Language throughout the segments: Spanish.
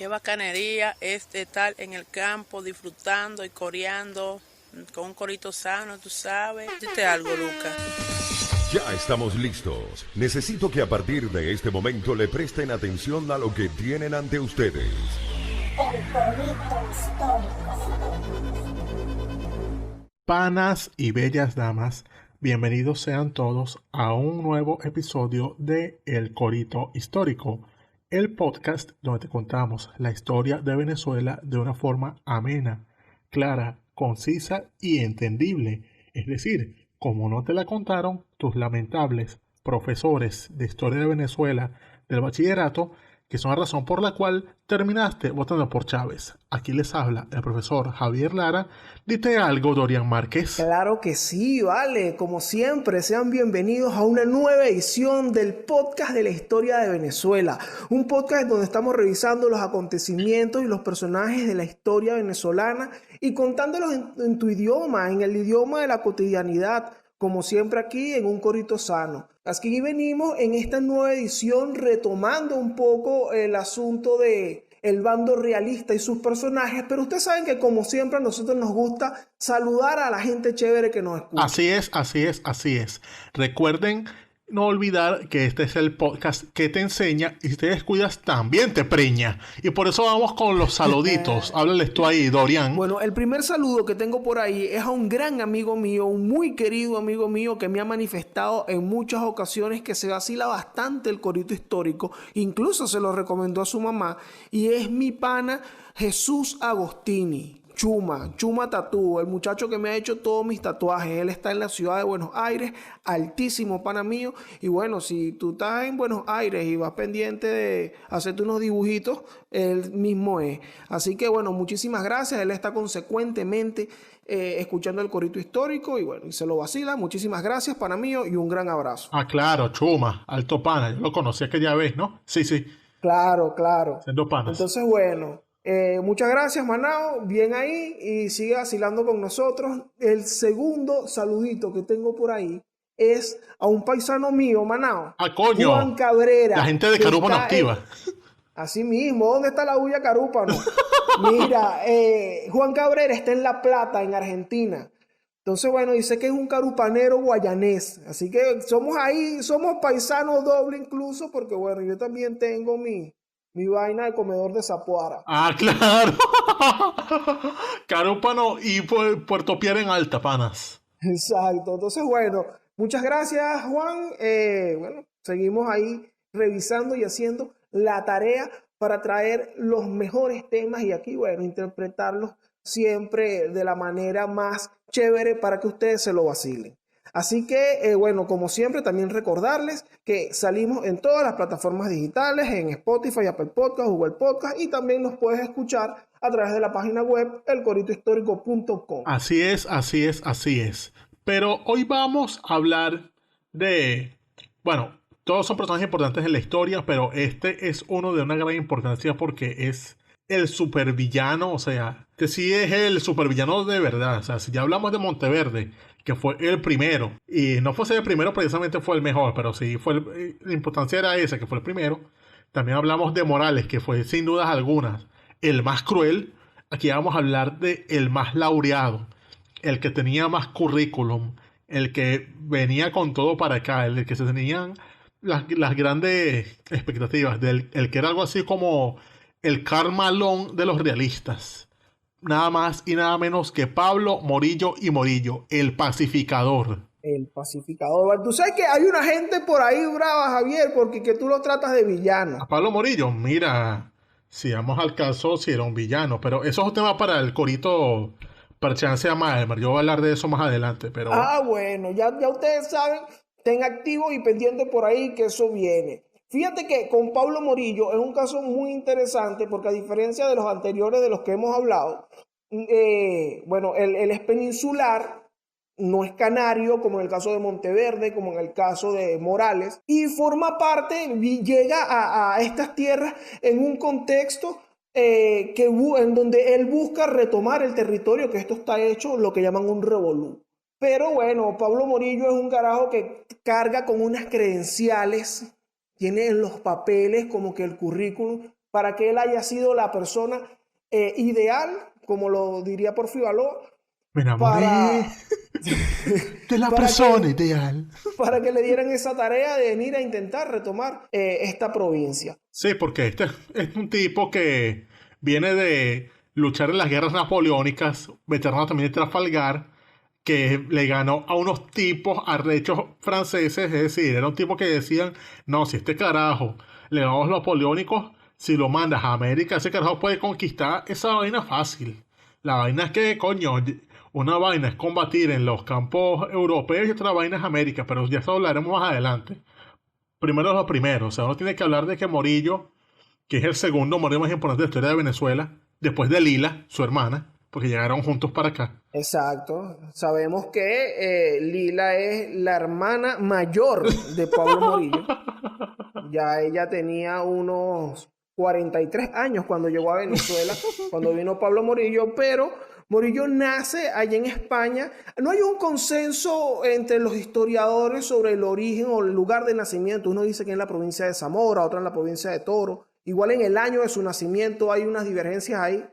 Qué bacanería es estar en el campo disfrutando y coreando con un corito sano, tú sabes. Dite algo, Lucas. Ya estamos listos. Necesito que a partir de este momento le presten atención a lo que tienen ante ustedes. El corito histórico. Panas y bellas damas, bienvenidos sean todos a un nuevo episodio de El Corito Histórico, el podcast donde te contamos la historia de Venezuela de una forma amena, clara, concisa y entendible. Es decir, como no te la contaron tus lamentables profesores de historia de Venezuela del bachillerato, que son la razón por la cual terminaste votando por Chávez. Aquí les habla el profesor Javier Lara. Dite algo, Dorian Márquez. Claro que sí, vale. Como siempre, sean bienvenidos a una nueva edición del podcast de la historia de Venezuela. Un podcast donde estamos revisando los acontecimientos y los personajes de la historia venezolana y contándolos en tu idioma, en el idioma de la cotidianidad. Como siempre aquí en un corito sano. Aquí venimos en esta nueva edición retomando un poco el asunto de el bando realista y sus personajes, pero ustedes saben que como siempre a nosotros nos gusta saludar a la gente chévere que nos escucha. Así es. Recuerden no olvidar que este es el podcast que te enseña y si te descuidas también te preña. Y por eso vamos con los saluditos. Háblales tú ahí, Dorian. Bueno, el primer saludo que tengo por ahí es a un gran amigo mío, un muy querido amigo mío que me ha manifestado en muchas ocasiones que se vacila bastante el corito histórico. Incluso se lo recomendó a su mamá y es mi pana Jesús Agostini. Chuma Tatú, el muchacho que me ha hecho todos mis tatuajes. Él está en la ciudad de Buenos Aires, altísimo pana mío. Y bueno, si tú estás en Buenos Aires y vas pendiente de hacerte unos dibujitos, él mismo es. Así que bueno, muchísimas gracias. Él está consecuentemente escuchando el corito histórico y bueno, y se lo vacila. Muchísimas gracias, pana mío, y un gran abrazo. Ah, claro, Chuma, alto pana. Yo lo conocí aquella vez, ¿no? Sí. Claro. Siendo panas. Entonces, bueno, muchas gracias, Manao. Bien ahí y sigue vacilando con nosotros. El segundo saludito que tengo por ahí es a un paisano mío, Manao. Ah, coño. Juan Cabrera. La gente de Carúpano activa. Así mismo, ¿dónde está la bulla Carúpano? Mira, Juan Cabrera está en La Plata, en Argentina. Entonces, bueno, dice que es un carupanero guayanés. Así que somos paisanos doble incluso, porque bueno, yo también tengo mi vaina de comedor de Zapuara. Ah, claro. Carúpano y Puerto Piedra en alta, panas. Exacto. Entonces, bueno, muchas gracias, Juan. Bueno, seguimos ahí revisando y haciendo la tarea para traer los mejores temas y aquí, bueno, interpretarlos siempre de la manera más chévere para que ustedes se lo vacilen. Así que, bueno, como siempre, también recordarles que salimos en todas las plataformas digitales, en Spotify, Apple Podcast, Google Podcast, y también nos puedes escuchar a través de la página web elcoritohistórico.com. Así es. Pero hoy vamos a hablar de... Bueno, todos son personajes importantes en la historia, pero este es uno de una gran importancia porque es el supervillano, o sea, que sí es el supervillano de verdad. O sea, si ya hablamos de Monteverde, que fue el primero, y no fuese el primero precisamente fue el mejor, pero sí la importancia era esa, que fue el primero. También hablamos de Morales, que fue sin dudas algunas el más cruel. Aquí vamos a hablar de el más laureado, el que tenía más currículum, el que venía con todo para acá, el que se tenían las grandes expectativas, el que era algo así como el Karl Malone de los realistas. Nada más y nada menos que Pablo Morillo y Morillo, el pacificador. El pacificador. Tú sabes que hay una gente por ahí brava, Javier, porque que tú lo tratas de villano. A Pablo Morillo, mira, si vamos al caso, si era un villano, pero eso es un tema para el corito, para chance a Malmer. Yo voy a hablar de eso más adelante, pero... Ah, bueno, ya ustedes saben, estén activos y pendientes por ahí que eso viene. Fíjate que con Pablo Morillo es un caso muy interesante porque a diferencia de los anteriores de los que hemos hablado, bueno, él es peninsular, no es canario como en el caso de Monteverde, como en el caso de Morales, y forma parte, llega a estas tierras en un contexto en donde él busca retomar el territorio, que esto está hecho lo que llaman un revolú. Pero bueno, Pablo Morillo es un carajo que carga con unas credenciales, tiene en los papeles como que el currículum para que él haya sido la persona ideal, como lo diría Porfirio Való, Me enamoré para, de la para persona que, ideal. para que le dieran esa tarea de venir a intentar retomar esta provincia. Sí, porque este es un tipo que viene de luchar en las guerras napoleónicas, veterano también de Trafalgar, que le ganó a unos tipos arrechos franceses, es decir, era un tipo que decían, no, si este carajo le ganamos a los napoleónicos, si lo mandas a América, ese carajo puede conquistar esa vaina fácil. La vaina es que, coño, una vaina es combatir en los campos europeos y otra vaina es América, pero ya eso hablaremos más adelante. Primero es lo primero, o sea, uno tiene que hablar de que Morillo, que es el segundo Morillo más importante de la historia de Venezuela, después de Lila, su hermana, porque llegaron juntos para acá. Exacto. Sabemos que Lila es la hermana mayor de Pablo Morillo. Ya ella tenía unos 43 años cuando llegó a Venezuela, cuando vino Pablo Morillo, pero Morillo nace allá en España. No hay un consenso entre los historiadores sobre el origen o el lugar de nacimiento. Uno dice que en la provincia de Zamora, otro en la provincia de Toro. Igual en el año de su nacimiento hay unas divergencias ahí.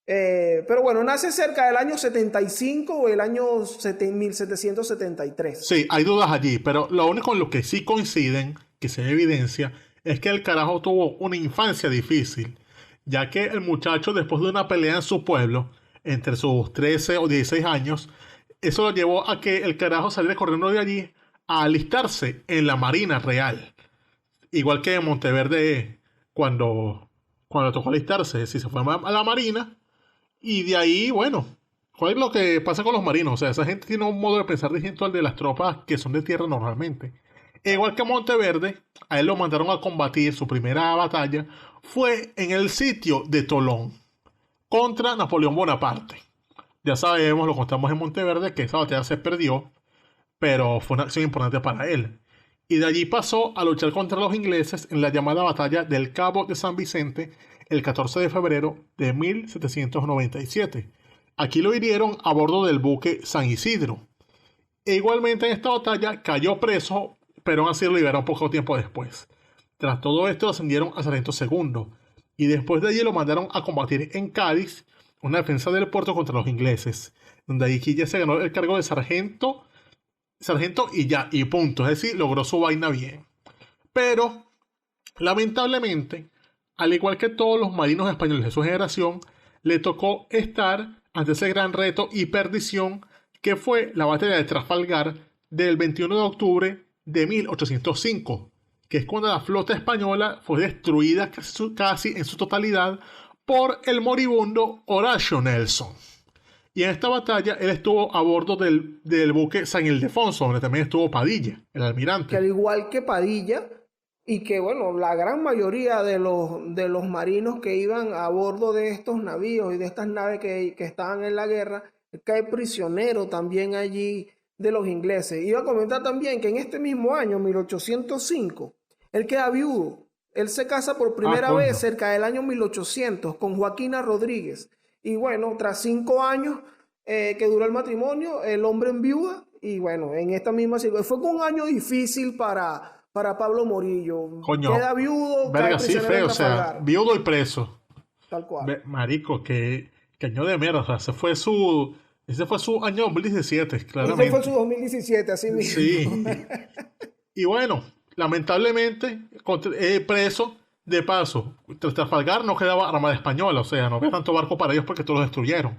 Pero bueno, nace cerca del año 75 o el año 1773. Sí, hay dudas allí, pero lo único en lo que sí coinciden, que se evidencia, es que el carajo tuvo una infancia difícil, ya que el muchacho, después de una pelea en su pueblo, entre sus 13 o 16 años, eso lo llevó a que el carajo saliera corriendo de allí a alistarse en la Marina Real. Igual que en Monteverde, cuando tocó alistarse, si se fue a la Marina, y de ahí, bueno, ¿cuál es lo que pasa con los marinos? O sea, esa gente tiene un modo de pensar distinto al de las tropas que son de tierra normalmente. Igual que Monteverde, a él lo mandaron a combatir, su primera batalla fue en el sitio de Tolón contra Napoleón Bonaparte. Ya sabemos, lo contamos en Monteverde, que esa batalla se perdió, pero fue una acción importante para él. Y de allí pasó a luchar contra los ingleses en la llamada batalla del Cabo de San Vicente el 14 de febrero de 1797. Aquí lo hirieron a bordo del buque San Isidro. E igualmente en esta batalla cayó preso, pero aún así lo liberaron poco tiempo después. Tras todo esto lo ascendieron a sargento segundo, y después de allí lo mandaron a combatir en Cádiz, una defensa del puerto contra los ingleses, donde aquí ya se ganó el cargo de sargento y ya, y punto, es decir, logró su vaina bien. Pero, lamentablemente, al igual que todos los marinos españoles de su generación, le tocó estar ante ese gran reto y perdición que fue la batalla de Trafalgar del 21 de octubre de 1805, que es cuando la flota española fue destruida casi en su totalidad por el moribundo Horatio Nelson. Y en esta batalla él estuvo a bordo del buque San Ildefonso, donde también estuvo Padilla, el almirante. Que al igual que Padilla, y que bueno, la gran mayoría de los marinos que iban a bordo de estos navíos y de estas naves que estaban en la guerra, cae prisionero también allí de los ingleses. Iba a comentar también que en este mismo año, 1805, él queda viudo. Él se casa por primera vez cerca del año 1800 con Joaquina Rodríguez. Y bueno, tras 5 años que duró el matrimonio, el hombre enviuda. Y bueno, en esta misma situación, fue un año difícil para Pablo Morillo. Coño, queda viudo, verga, sí, feo, o sea, viudo y preso. Tal cual. Marico, que año de mierda, o sea, ese fue su año 2017, claramente. Ese fue su 2017, así mismo. Sí. Y bueno, lamentablemente, preso, de paso, tras Trafalgar no quedaba armada española, o sea, no había tanto barco para ellos porque todos los destruyeron.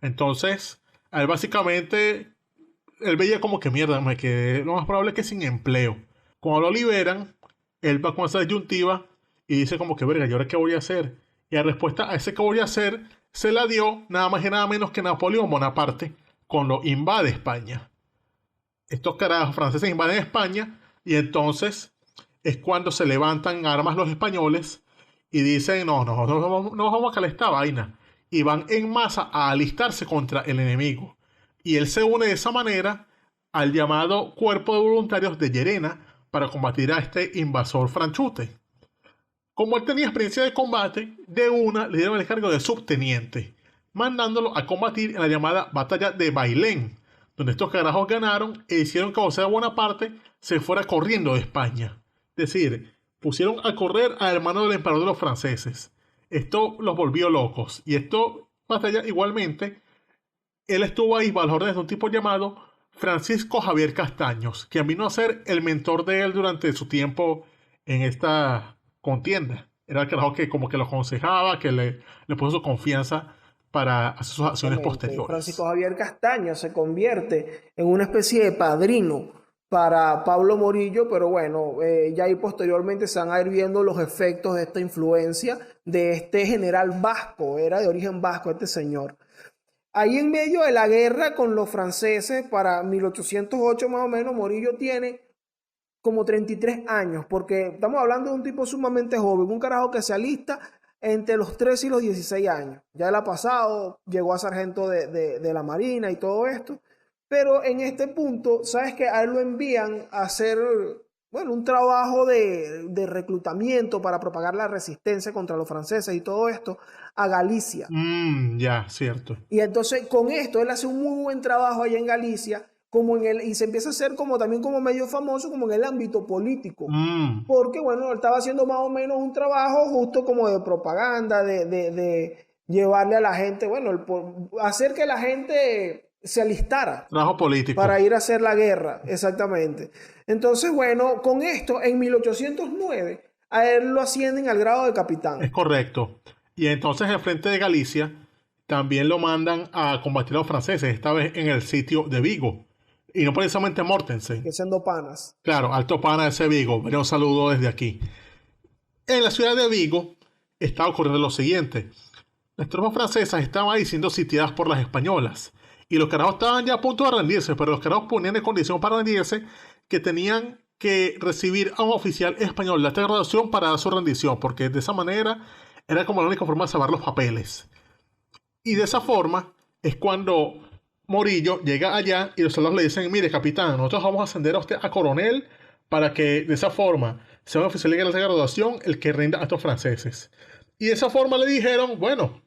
Entonces, a él básicamente, él veía como que mierda, me quedé lo más probable es que sin empleo. Cuando lo liberan, él va con esa disyuntiva y dice como que, verga, ¿y ahora qué voy a hacer? Y la respuesta a ese qué voy a hacer se la dio nada más y nada menos que Napoleón Bonaparte cuando invade España. Estos carajos franceses invaden España y entonces es cuando se levantan armas los españoles y dicen, no vamos a calar esta vaina. Y van en masa a alistarse contra el enemigo. Y él se une de esa manera al llamado Cuerpo de Voluntarios de Llerena para combatir a este invasor franchute. Como él tenía experiencia de combate, de una le dieron el cargo de subteniente, mandándolo a combatir en la llamada Batalla de Bailén, donde estos carajos ganaron e hicieron que José de Bonaparte se fuera corriendo de España. Es decir, pusieron a correr al hermano del emperador de los franceses. Esto los volvió locos. Y esto, batalla igualmente, él estuvo ahí bajo las órdenes de un tipo llamado Francisco Javier Castaños, que vino a ser el mentor de él durante su tiempo en esta contienda. Era el carajo que como que lo aconsejaba, que le puso su confianza para hacer sus acciones posteriores. Francisco Javier Castaño se convierte en una especie de padrino para Pablo Morillo, pero bueno, ya ahí posteriormente se van a ir viendo los efectos de esta influencia de este general vasco, era de origen vasco este señor. Ahí en medio de la guerra con los franceses, para 1808 más o menos, Morillo tiene como 33 años, porque estamos hablando de un tipo sumamente joven, un carajo que se alista entre los 13 y los 16 años. Ya él ha pasado, llegó a sargento de la Marina y todo esto, pero en este punto, sabes que a él lo envían a hacer, bueno, un trabajo de reclutamiento para propagar la resistencia contra los franceses y todo esto a Galicia. Ya, cierto. Y entonces con esto él hace un muy buen trabajo allá en Galicia, y se empieza a hacer también como medio famoso como en el ámbito político. Porque bueno, él estaba haciendo más o menos un trabajo justo como de propaganda, de llevarle a la gente, bueno, hacer que la gente se alistara. Trabajo político. Para ir a hacer la guerra, exactamente. Entonces, bueno, con esto, en 1809, a él lo ascienden al grado de capitán. Es correcto. Y entonces el frente de Galicia también lo mandan a combatir a los franceses, esta vez en el sitio de Vigo. Y no precisamente Mortensen. Que siendo panas. Claro, alto pana de ese Vigo. Un saludo desde aquí. En la ciudad de Vigo estaba ocurriendo lo siguiente. Las tropas francesas estaban ahí siendo sitiadas por las españolas. Y los carajos estaban ya a punto de rendirse, pero los carajos ponían de condición para rendirse que tenían que recibir a un oficial español de alta graduación para dar su rendición, porque de esa manera era como la única forma de salvar los papeles. Y de esa forma es cuando Morillo llega allá y los soldados le dicen: mire, capitán, nosotros vamos a ascender a usted a coronel para que de esa forma sea un oficial de alta graduación el que rinda a estos franceses. Y de esa forma le dijeron: bueno,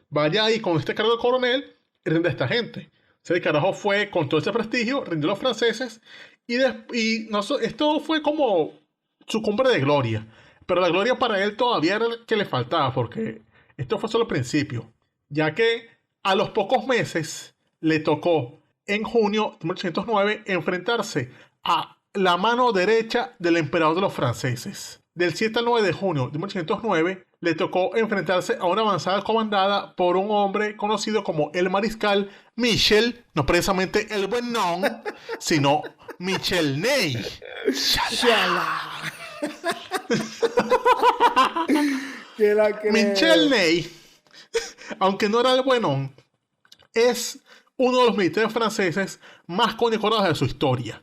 vaya ahí con este cargo de coronel y rinde a esta gente. O sea, el carajo fue con todo ese prestigio, rindió a los franceses esto fue como su cumbre de gloria. Pero la gloria para él todavía era que le faltaba, porque esto fue solo el principio. Ya que a los pocos meses le tocó, en junio de 1809, enfrentarse a la mano derecha del emperador de los franceses. Del 7 al 9 de junio de 1809, le tocó enfrentarse a una avanzada comandada por un hombre conocido como el mariscal Michel, no precisamente el buen non, sino Michel Ney. Michel Ney, aunque no era el buenón, es uno de los militares franceses más condecorados de su historia.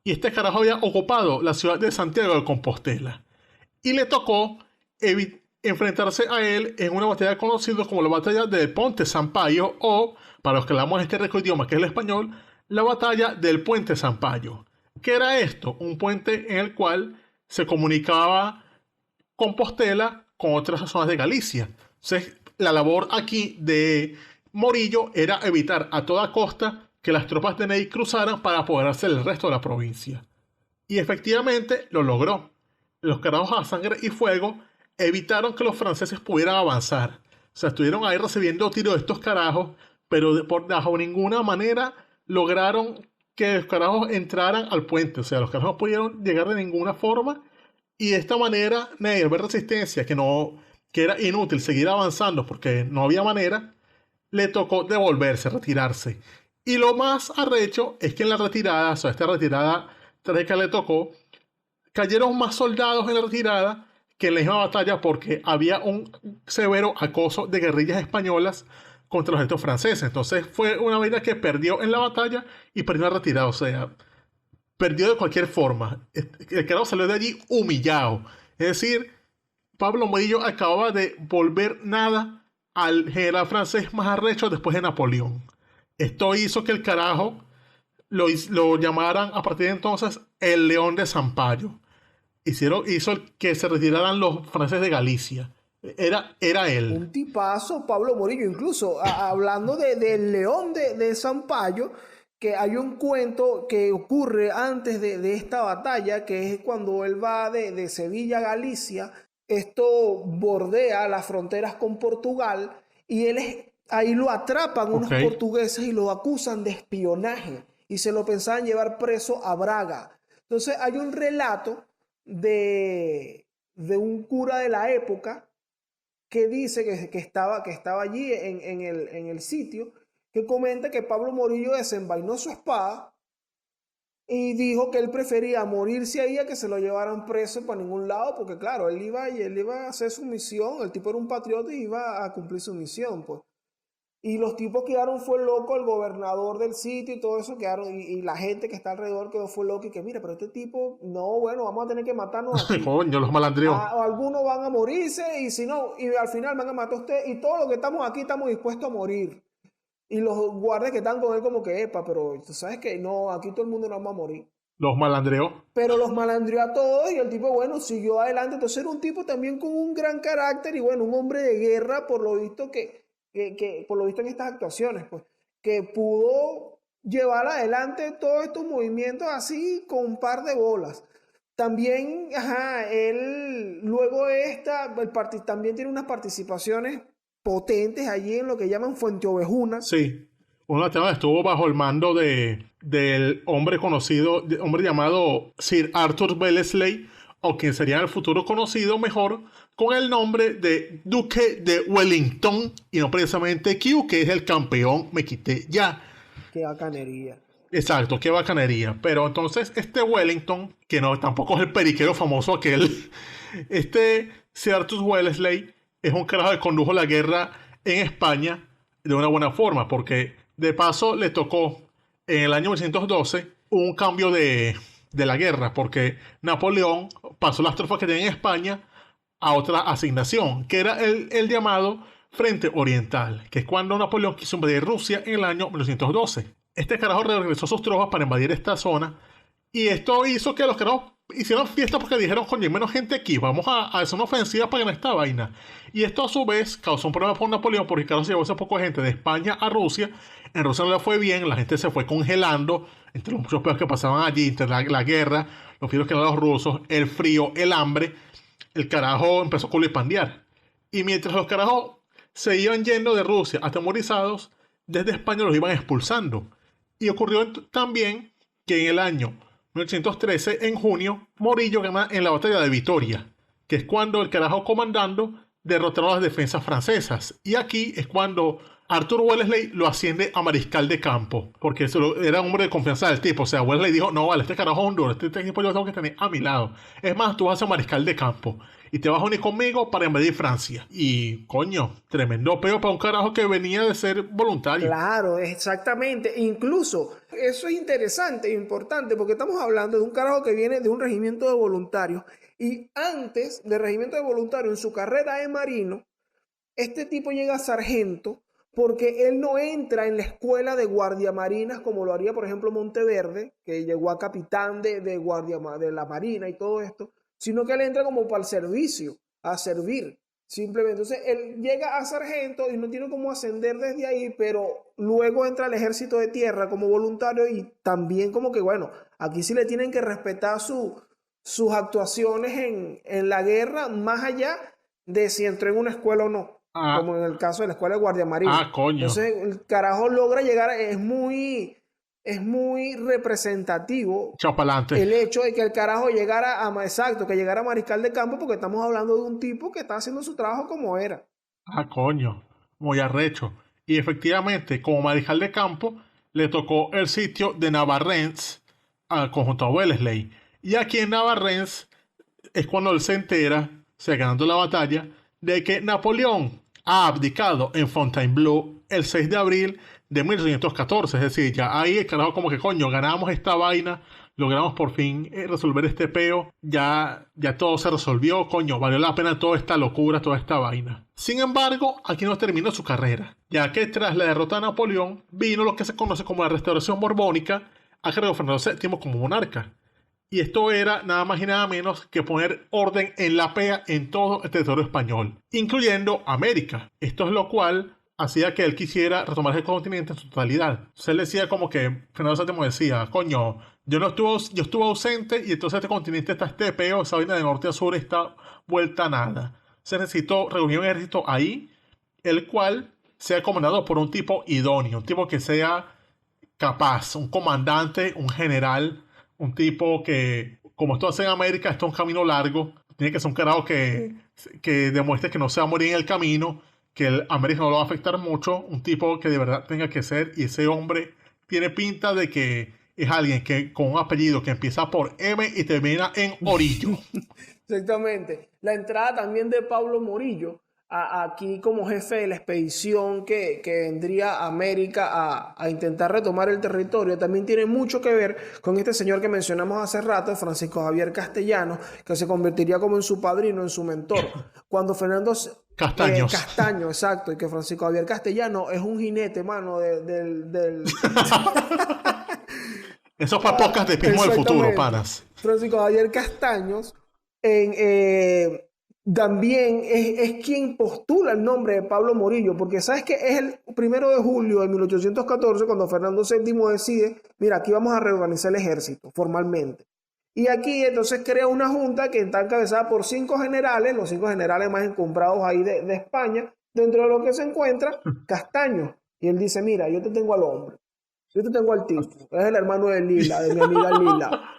Y este carajo había ocupado la ciudad de Santiago de Compostela. Y le tocó enfrentarse a él en una batalla conocida como la batalla del Ponte Sampaio, o, para los que hablamos este rico idioma que es el español, la batalla del Puente Sampaio. ¿Qué era esto? Un puente en el cual se comunicaba Compostela con otras zonas de Galicia. Entonces, la labor aquí de Morillo era evitar a toda costa que las tropas de Ney cruzaran para apoderarse del resto de la provincia. Y efectivamente lo logró. Los carajos a sangre y fuego evitaron que los franceses pudieran avanzar. O sea, estuvieron ahí recibiendo tiros de estos carajos, pero bajo ninguna manera lograron que los carajos entraran al puente. O sea, los carajos no pudieron llegar de ninguna forma. Y de esta manera, Ney, al ver resistencia, que era inútil seguir avanzando porque no había manera, le tocó devolverse, retirarse. Y lo más arrecho es que en la retirada, o sea, esta retirada trágica le tocó, cayeron más soldados en la retirada que en la misma batalla, porque había un severo acoso de guerrillas españolas contra los ejércitos franceses. Entonces fue una vaina que perdió en la batalla y perdió en la retirada. O sea, perdió de cualquier forma. El carajo salió de allí humillado. Es decir, Pablo Morillo acababa de volver nada al general francés más arrecho después de Napoleón. Esto hizo que el carajo lo llamaran a partir de entonces el León de Sampaio. Hizo que se retiraran los franceses de Galicia. Era él. Un tipazo, Pablo Morillo. Incluso hablando del León de Sampaio, que hay un cuento que ocurre antes de esta batalla, que es cuando él va de Sevilla a Galicia. Esto bordea las fronteras con Portugal y ahí lo atrapan unos portugueses y lo acusan de espionaje y se lo pensaban llevar preso a Braga. Entonces hay un relato de un cura de la época que dice que estaba allí en el sitio, que comenta que Pablo Morillo desenvainó su espada y dijo que él prefería morirse ahí a que se lo llevaran preso para ningún lado, porque claro, él iba a hacer su misión, el tipo era un patriota y iba a cumplir su misión, pues. Y los tipos quedaron, fue loco, el gobernador del sitio y todo eso quedaron, y la gente que está alrededor quedó, fue loco y que mira, pero este tipo, no, bueno, vamos a tener que matarnos aquí. Coño, los malandreos. O algunos van a morirse y si no, y al final van a matar a usted y todos los que estamos aquí estamos dispuestos a morir. Y los guardias que están con él como que, epa, pero tú sabes que no, aquí todo el mundo no va a morir. Los malandreos. Pero los malandreó a todos y el tipo, bueno, siguió adelante. Entonces era un tipo también con un gran carácter y bueno, un hombre de guerra por lo visto por lo visto en estas actuaciones, pues, que pudo llevar adelante todos estos movimientos así con un par de bolas. También, él luego también tiene unas participaciones potentes allí en lo que llaman Fuenteovejuna. Sí, una tema estuvo bajo el mando del hombre llamado Sir Arthur Wellesley, o quien sería en el futuro conocido mejor con el nombre de Duque de Wellington, y no precisamente Q, que es el campeón, me quité ya. Qué bacanería. Exacto, qué bacanería. Pero entonces este Wellington, que no tampoco es el periquero famoso aquel, Sir Arthur Wellesley es un carajo que condujo la guerra en España de una buena forma, porque de paso le tocó en el año 1912 un cambio de la guerra, porque Napoleón pasó las tropas que tenía en España a otra asignación, que era el llamado Frente Oriental, que es cuando Napoleón quiso invadir Rusia en el año 1912. Este carajo regresó sus tropas para invadir esta zona, y esto hizo que los carajos hicieron fiesta porque dijeron, coño, hay menos gente aquí, vamos a hacer una ofensiva para ganar esta vaina. Y esto a su vez causó un problema por Napoleón, porque claro, se llevó esa poca gente de España a Rusia. En Rusia no le fue bien, la gente se fue congelando entre los muchos peos que pasaban allí, entre la guerra, los fieros que eran los rusos, el frío, el hambre. El carajo empezó a culipandear. Y mientras los carajos se iban yendo de Rusia atemorizados, desde España los iban expulsando. Y ocurrió también que en el año 1913, en junio, Morillo gana en la batalla de Vitoria, que es cuando el carajo comandando derrotaron a las defensas francesas. Y aquí es cuando Arthur Wellesley lo asciende a mariscal de campo, porque era un hombre de confianza del tipo. O sea, Wellesley dijo, no vale, este carajo es un duro, este tipo yo tengo que tener a mi lado. Es más, tú vas a ser mariscal de campo y te vas a unir conmigo para invadir Francia. Y coño, tremendo peo para un carajo que venía de ser voluntario. Claro, exactamente. Incluso eso es interesante e importante porque estamos hablando de un carajo que viene de un regimiento de voluntarios. Y antes del regimiento de voluntarios, en su carrera de marino, este tipo llega a sargento porque él no entra en la escuela de guardiamarinas como lo haría, por ejemplo, Monteverde, que llegó a capitán de la marina y todo esto, sino que él entra como para el servicio, a servir, simplemente. Entonces, él llega a sargento y no tiene cómo ascender desde ahí, pero luego entra al ejército de tierra como voluntario y también como que, bueno, aquí sí le tienen que respetar sus actuaciones en la guerra, más allá de si entró en una escuela o no. Como en el caso de la escuela de guardia marina. Coño. Entonces, el carajo logra llegar, es muy representativo Chapalante. el hecho de que el carajo llegara que llegara a mariscal de campo, porque estamos hablando de un tipo que está haciendo su trabajo como era. Coño, muy arrecho. Y efectivamente, como mariscal de campo, le tocó el sitio de Navarrense conjunto a Wellesley. Y aquí en Navarrense es cuando él se entera, ganando la batalla, de que Napoleón ha abdicado en Fontainebleau el 6 de abril de 1814. Es decir, ya ahí el carajo como que coño, ganamos esta vaina, logramos por fin resolver este peo, ya todo se resolvió, coño, valió la pena toda esta locura, toda esta vaina. Sin embargo, aquí no terminó su carrera, ya que tras la derrota de Napoleón vino lo que se conoce como la restauración borbónica, a cargo de Fernando VII como monarca. Y esto era nada más y nada menos que poner orden en la pea en todo el territorio español, incluyendo América. Esto es lo cual hacía que él quisiera retomar el continente en su totalidad. Entonces él decía como que, Fernando VII decía, coño, yo estuve ausente y entonces este continente está peo, esa vaina de norte a sur está vuelta a nada. Se necesitó reunir un ejército ahí, el cual sea comandado por un tipo idóneo, un tipo que sea capaz, un comandante, un general, un tipo que, como esto hace en América, esto es un camino largo, tiene que ser un carajo que demuestre que no se va a morir en el camino, que el América no lo va a afectar mucho, un tipo que de verdad tenga que ser, y ese hombre tiene pinta de que es alguien que con un apellido que empieza por M y termina en Orillo. Exactamente. La entrada también de Pablo Morillo aquí como jefe de la expedición que vendría a América a intentar retomar el territorio, también tiene mucho que ver con este señor que mencionamos hace rato, Francisco Javier Castellano, que se convertiría como en su padrino, en su mentor. Cuando Fernando... Castaño, exacto, y que Francisco Javier Castellano es un jinete, mano, del... Esos para pocas de Pismo del futuro, panas. Francisco Javier Castaños también es quien postula el nombre de Pablo Morillo, porque sabes que es el 1 de julio de 1814 cuando Fernando VII decide, mira, aquí vamos a reorganizar el ejército formalmente. Y aquí entonces crea una junta que está encabezada por 5 generales, los 5 generales más encumbrados ahí de España, dentro de lo que se encuentra Castaño. Y él dice, mira, yo te tengo al hombre, yo te tengo al tipo, es el hermano de Lila, de mi amiga Lila.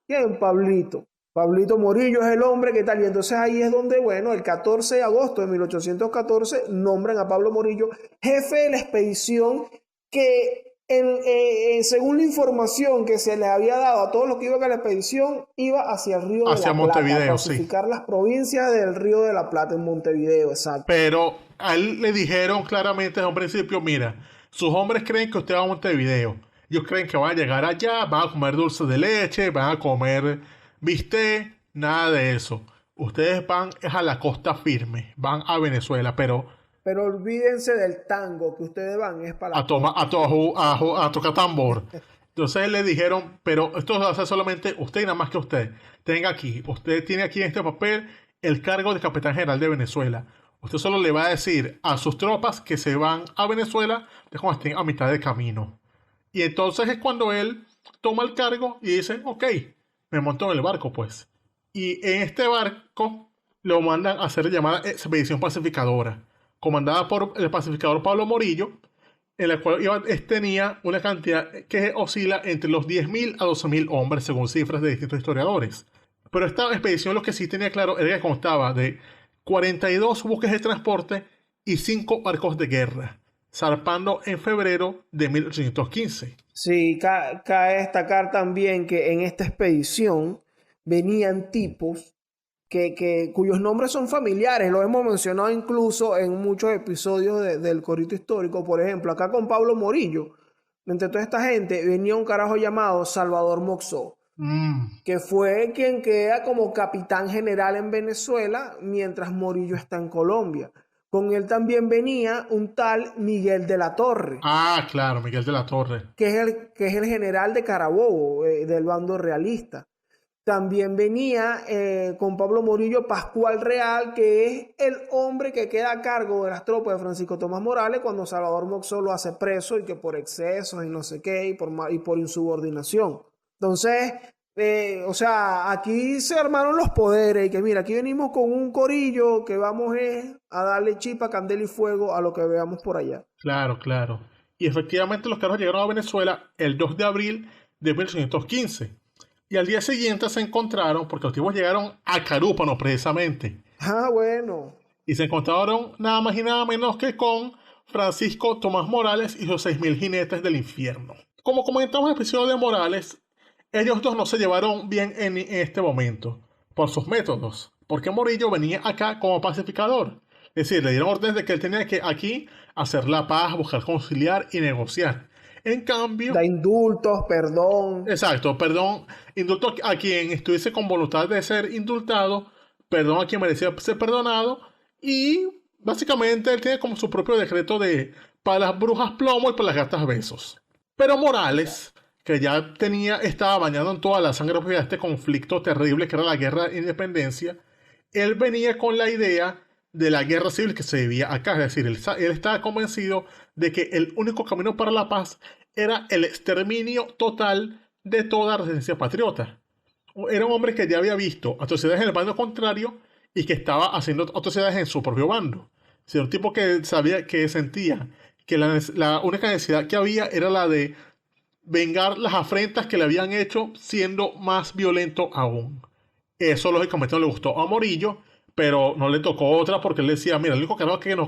¿Quién? Pablito. Pablito Morillo es el hombre que tal. Y entonces ahí es donde, bueno, el 14 de agosto de 1814 nombran a Pablo Morillo jefe de la expedición que, según la información que se les había dado a todos los que iban a la expedición, iba hacia el río de la Montevideo, Plata, a pacificar las provincias del río de la Plata en Montevideo, exacto. Pero a él le dijeron claramente desde un principio, mira, sus hombres creen que usted va a Montevideo. Ellos creen que van a llegar allá, van a comer dulce de leche, van a comer bistec, nada de eso. Ustedes van a la costa firme, van a Venezuela, pero olvídense del tango, que ustedes van es para a tocar tambor. Entonces le dijeron, pero esto lo hace solamente usted y nada más que usted. Usted tiene aquí en este papel el cargo de capitán general de Venezuela. Usted solo le va a decir a sus tropas que se van a Venezuela cuando estén a mitad de camino. Y entonces es cuando él toma el cargo y dice, ok, me monto en el barco pues. Y en este barco lo mandan a hacer llamada expedición pacificadora, comandada por el pacificador Pablo Morillo, en la cual tenía una cantidad que oscila entre los 10.000 a 12.000 hombres, según cifras de distintos historiadores. Pero esta expedición lo que sí tenía claro era que constaba de 42 buques de transporte y 5 barcos de guerra, zarpando en febrero de 1815. Sí, cabe destacar también que en esta expedición venían tipos cuyos nombres son familiares, lo hemos mencionado incluso en muchos episodios del Corito Histórico. Por ejemplo, acá con Pablo Morillo, entre toda esta gente venía un carajo llamado Salvador Moxó, que fue quien queda como capitán general en Venezuela mientras Morillo está en Colombia. Con él también venía un tal Miguel de la Torre. Ah, claro, Miguel de la Torre. Que es el general de Carabobo, del bando realista. También venía con Pablo Morillo Pascual Real, que es el hombre que queda a cargo de las tropas de Francisco Tomás Morales cuando Salvador Moxó lo hace preso y que por excesos y no sé qué y por insubordinación. Entonces, o sea, aquí se armaron los poderes y que mira, aquí venimos con un corillo que vamos a darle chipa, candela y fuego a lo que veamos por allá. Claro, claro. Y efectivamente los carros llegaron a Venezuela el 2 de abril de 1815. Y al día siguiente se encontraron, porque los tipos llegaron a Carúpano precisamente. Ah, bueno. Y se encontraron nada más y nada menos que con Francisco Tomás Morales y sus 6.000 jinetes del infierno. Como comentamos en el episodio de Morales, ellos dos no se llevaron bien en este momento, por sus métodos, porque Morillo venía acá como pacificador. Es decir, le dieron órdenes de que él tenía que aquí hacer la paz, buscar conciliar y negociar. En cambio... Da indultos, perdón. Exacto, perdón. Indulto a quien estuviese con voluntad de ser indultado, perdón a quien merecía ser perdonado, y básicamente él tiene como su propio decreto de para las brujas plomo y para las gatas besos. Pero Morales, que ya estaba bañado en toda la sangre de este conflicto terrible que era la guerra de independencia, él venía con la idea de la guerra civil que se vivía acá. Es decir, él estaba convencido de que el único camino para la paz era el exterminio total de toda resistencia patriota. Era un hombre que ya había visto atrocidades en el bando contrario y que estaba haciendo atrocidades en su propio bando. Es un tipo que sabía, que sentía que la única necesidad que había era la de vengar las afrentas que le habían hecho, siendo más violento aún. Eso lógicamente no le gustó a Morillo, pero no le tocó otra porque él decía, mira, el único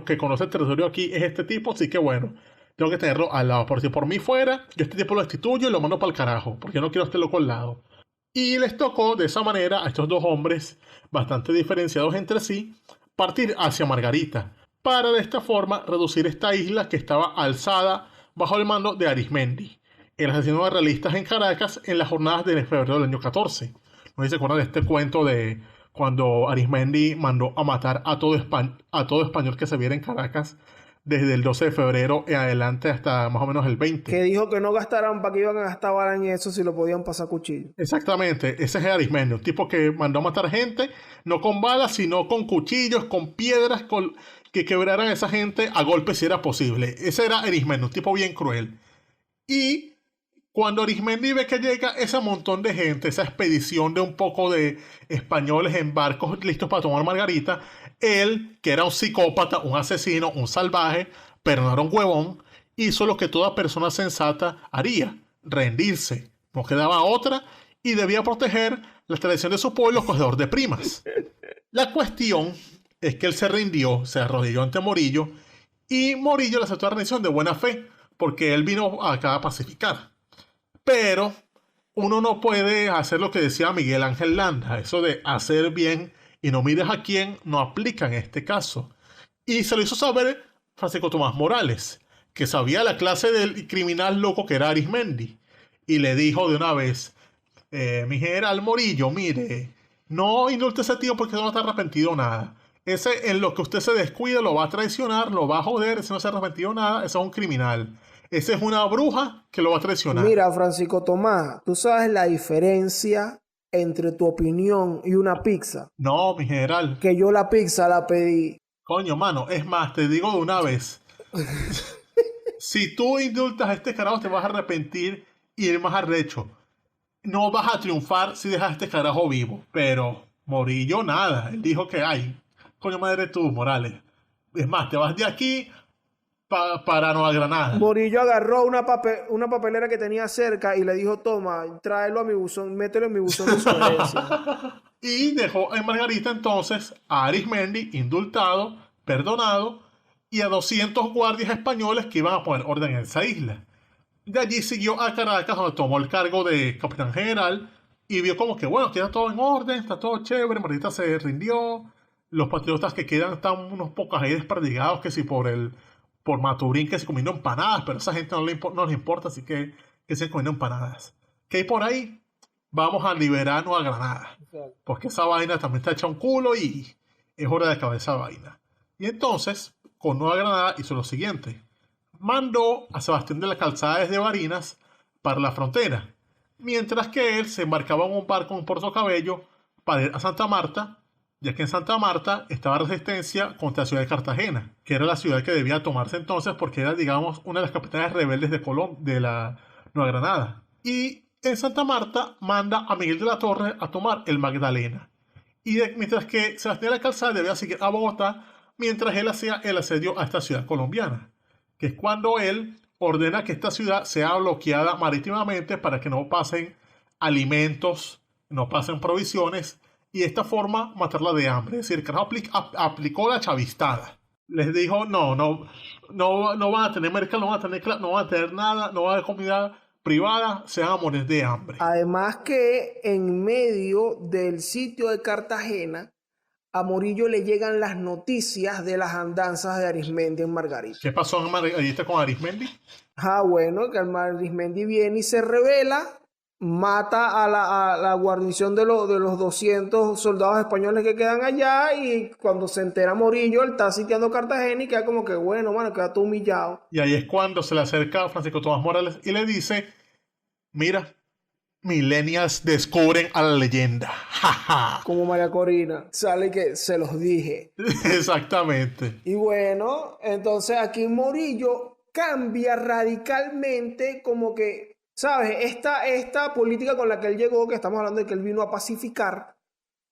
que conoce el territorio aquí es este tipo, así que bueno, tengo que tenerlo al lado. Por si por mí fuera, yo este tipo lo destituyo y lo mando para el carajo, porque yo no quiero este loco al lado. Y les tocó de esa manera a estos dos hombres, bastante diferenciados entre sí, partir hacia Margarita, para de esta forma reducir esta isla que estaba alzada bajo el mando de Arismendi, el asesino de realistas en Caracas en las jornadas de febrero del año 14. No sé si se acuerdan de este cuento de cuando Arismendi mandó a matar a todo español que se viera en Caracas desde el 12 de febrero en adelante hasta más o menos el 20. Que dijo que no gastaran, para que iban a gastar bala en eso si lo podían pasar cuchillo. Exactamente, ese es Arismendi, un tipo que mandó a matar gente, no con balas, sino con cuchillos, con piedras, que quebraran a esa gente a golpes si era posible. Ese era Arismendi, un tipo bien cruel. Y cuando Arismendi ve que llega ese montón de gente, esa expedición de un poco de españoles en barcos listos para tomar Margarita, él, que era un psicópata, un asesino, un salvaje, pero no era un huevón, hizo lo que toda persona sensata haría, rendirse. No quedaba otra y debía proteger la tradición de su pueblo, cogedor de primas. La cuestión es que él se rindió, se arrodilló ante Morillo y Morillo le aceptó la rendición de buena fe, porque él vino acá a pacificar. Pero uno no puede hacer lo que decía Miguel Ángel Landa, eso de hacer bien y no mires a quién, no aplica en este caso. Y se lo hizo saber Francisco Tomás Morales, que sabía la clase del criminal loco que era Arismendi, y le dijo de una vez, mi general Morillo, mire, no indulte a ese tío porque no está arrepentido nada. Ese en lo que usted se descuida lo va a traicionar, lo va a joder, ese no se ha arrepentido nada, ese es un criminal. Esa es una bruja que lo va a traicionar. Mira, Francisco Tomás, ¿tú sabes la diferencia entre tu opinión y una pizza? No, mi general. Que yo la pizza la pedí. Coño, mano, es más, te digo de una vez. Si tú indultas a este carajo, te vas a arrepentir y ir más arrecho. No vas a triunfar si dejas a este carajo vivo. Pero Morillo nada. Él dijo que, ay, coño madre tú, Morales. Es más, te vas de aquí para Nueva Granada. Morillo agarró una papelera que tenía cerca y le dijo, toma, tráelo a mi buzón, mételo en mi buzón de sugerencia. Y dejó en Margarita entonces a Arismendi indultado, perdonado, y a 200 guardias españoles que iban a poner orden en esa isla. De allí siguió a Caracas, donde tomó el cargo de capitán general y vio como que, bueno, queda todo en orden, está todo chévere, Margarita se rindió, los patriotas que quedan están unos pocos ahí desperdigados, que si por Maturín que se comiendo empanadas, pero a esa gente no les importa, así que se comiendo empanadas. ¿Qué hay por ahí? Vamos a liberar Nueva Granada, porque esa vaina también está hecha un culo y es hora de acabar esa vaina. Y entonces, con Nueva Granada hizo lo siguiente. Mandó a Sebastián de la Calzada desde Barinas para la frontera, mientras que él se embarcaba en un barco en Puerto Cabello para ir a Santa Marta, ya que en Santa Marta estaba resistencia contra la ciudad de Cartagena, que era la ciudad que debía tomarse entonces porque era, digamos, una de las capitales rebeldes de la Nueva Granada. Y en Santa Marta manda a Miguel de la Torre a tomar el Magdalena. Mientras que Sebastián de la Calzada debía seguir a Bogotá mientras él hacía el asedio a esta ciudad colombiana, que es cuando él ordena que esta ciudad sea bloqueada marítimamente para que no pasen alimentos, no pasen provisiones, y de esta forma matarla de hambre. Es decir, que aplicó la chavistada. Les dijo, no van a tener mercado, no van a tener nada, no va a haber comida privada, se van a morir de hambre. Además que en medio del sitio de Cartagena, a Morillo le llegan las noticias de las andanzas de Arismendi en Margarita. ¿Qué pasó en Margarita con Arismendi? Bueno, que Arismendi viene y se revela, mata a la guarnición de los 200 soldados españoles que quedan allá, y cuando se entera Morillo, él está sitiando Cartagena y queda como que, bueno, mano, queda todo humillado. Y ahí es cuando se le acerca a Francisco Tomás Morales y le dice, mira, Millennials descubren a la leyenda. ¡Ja, Como María Corina, sale que se los dije. Exactamente. Y bueno, entonces aquí Morillo cambia radicalmente como que, ¿sabes? Esta política con la que él llegó, que estamos hablando de que él vino a pacificar,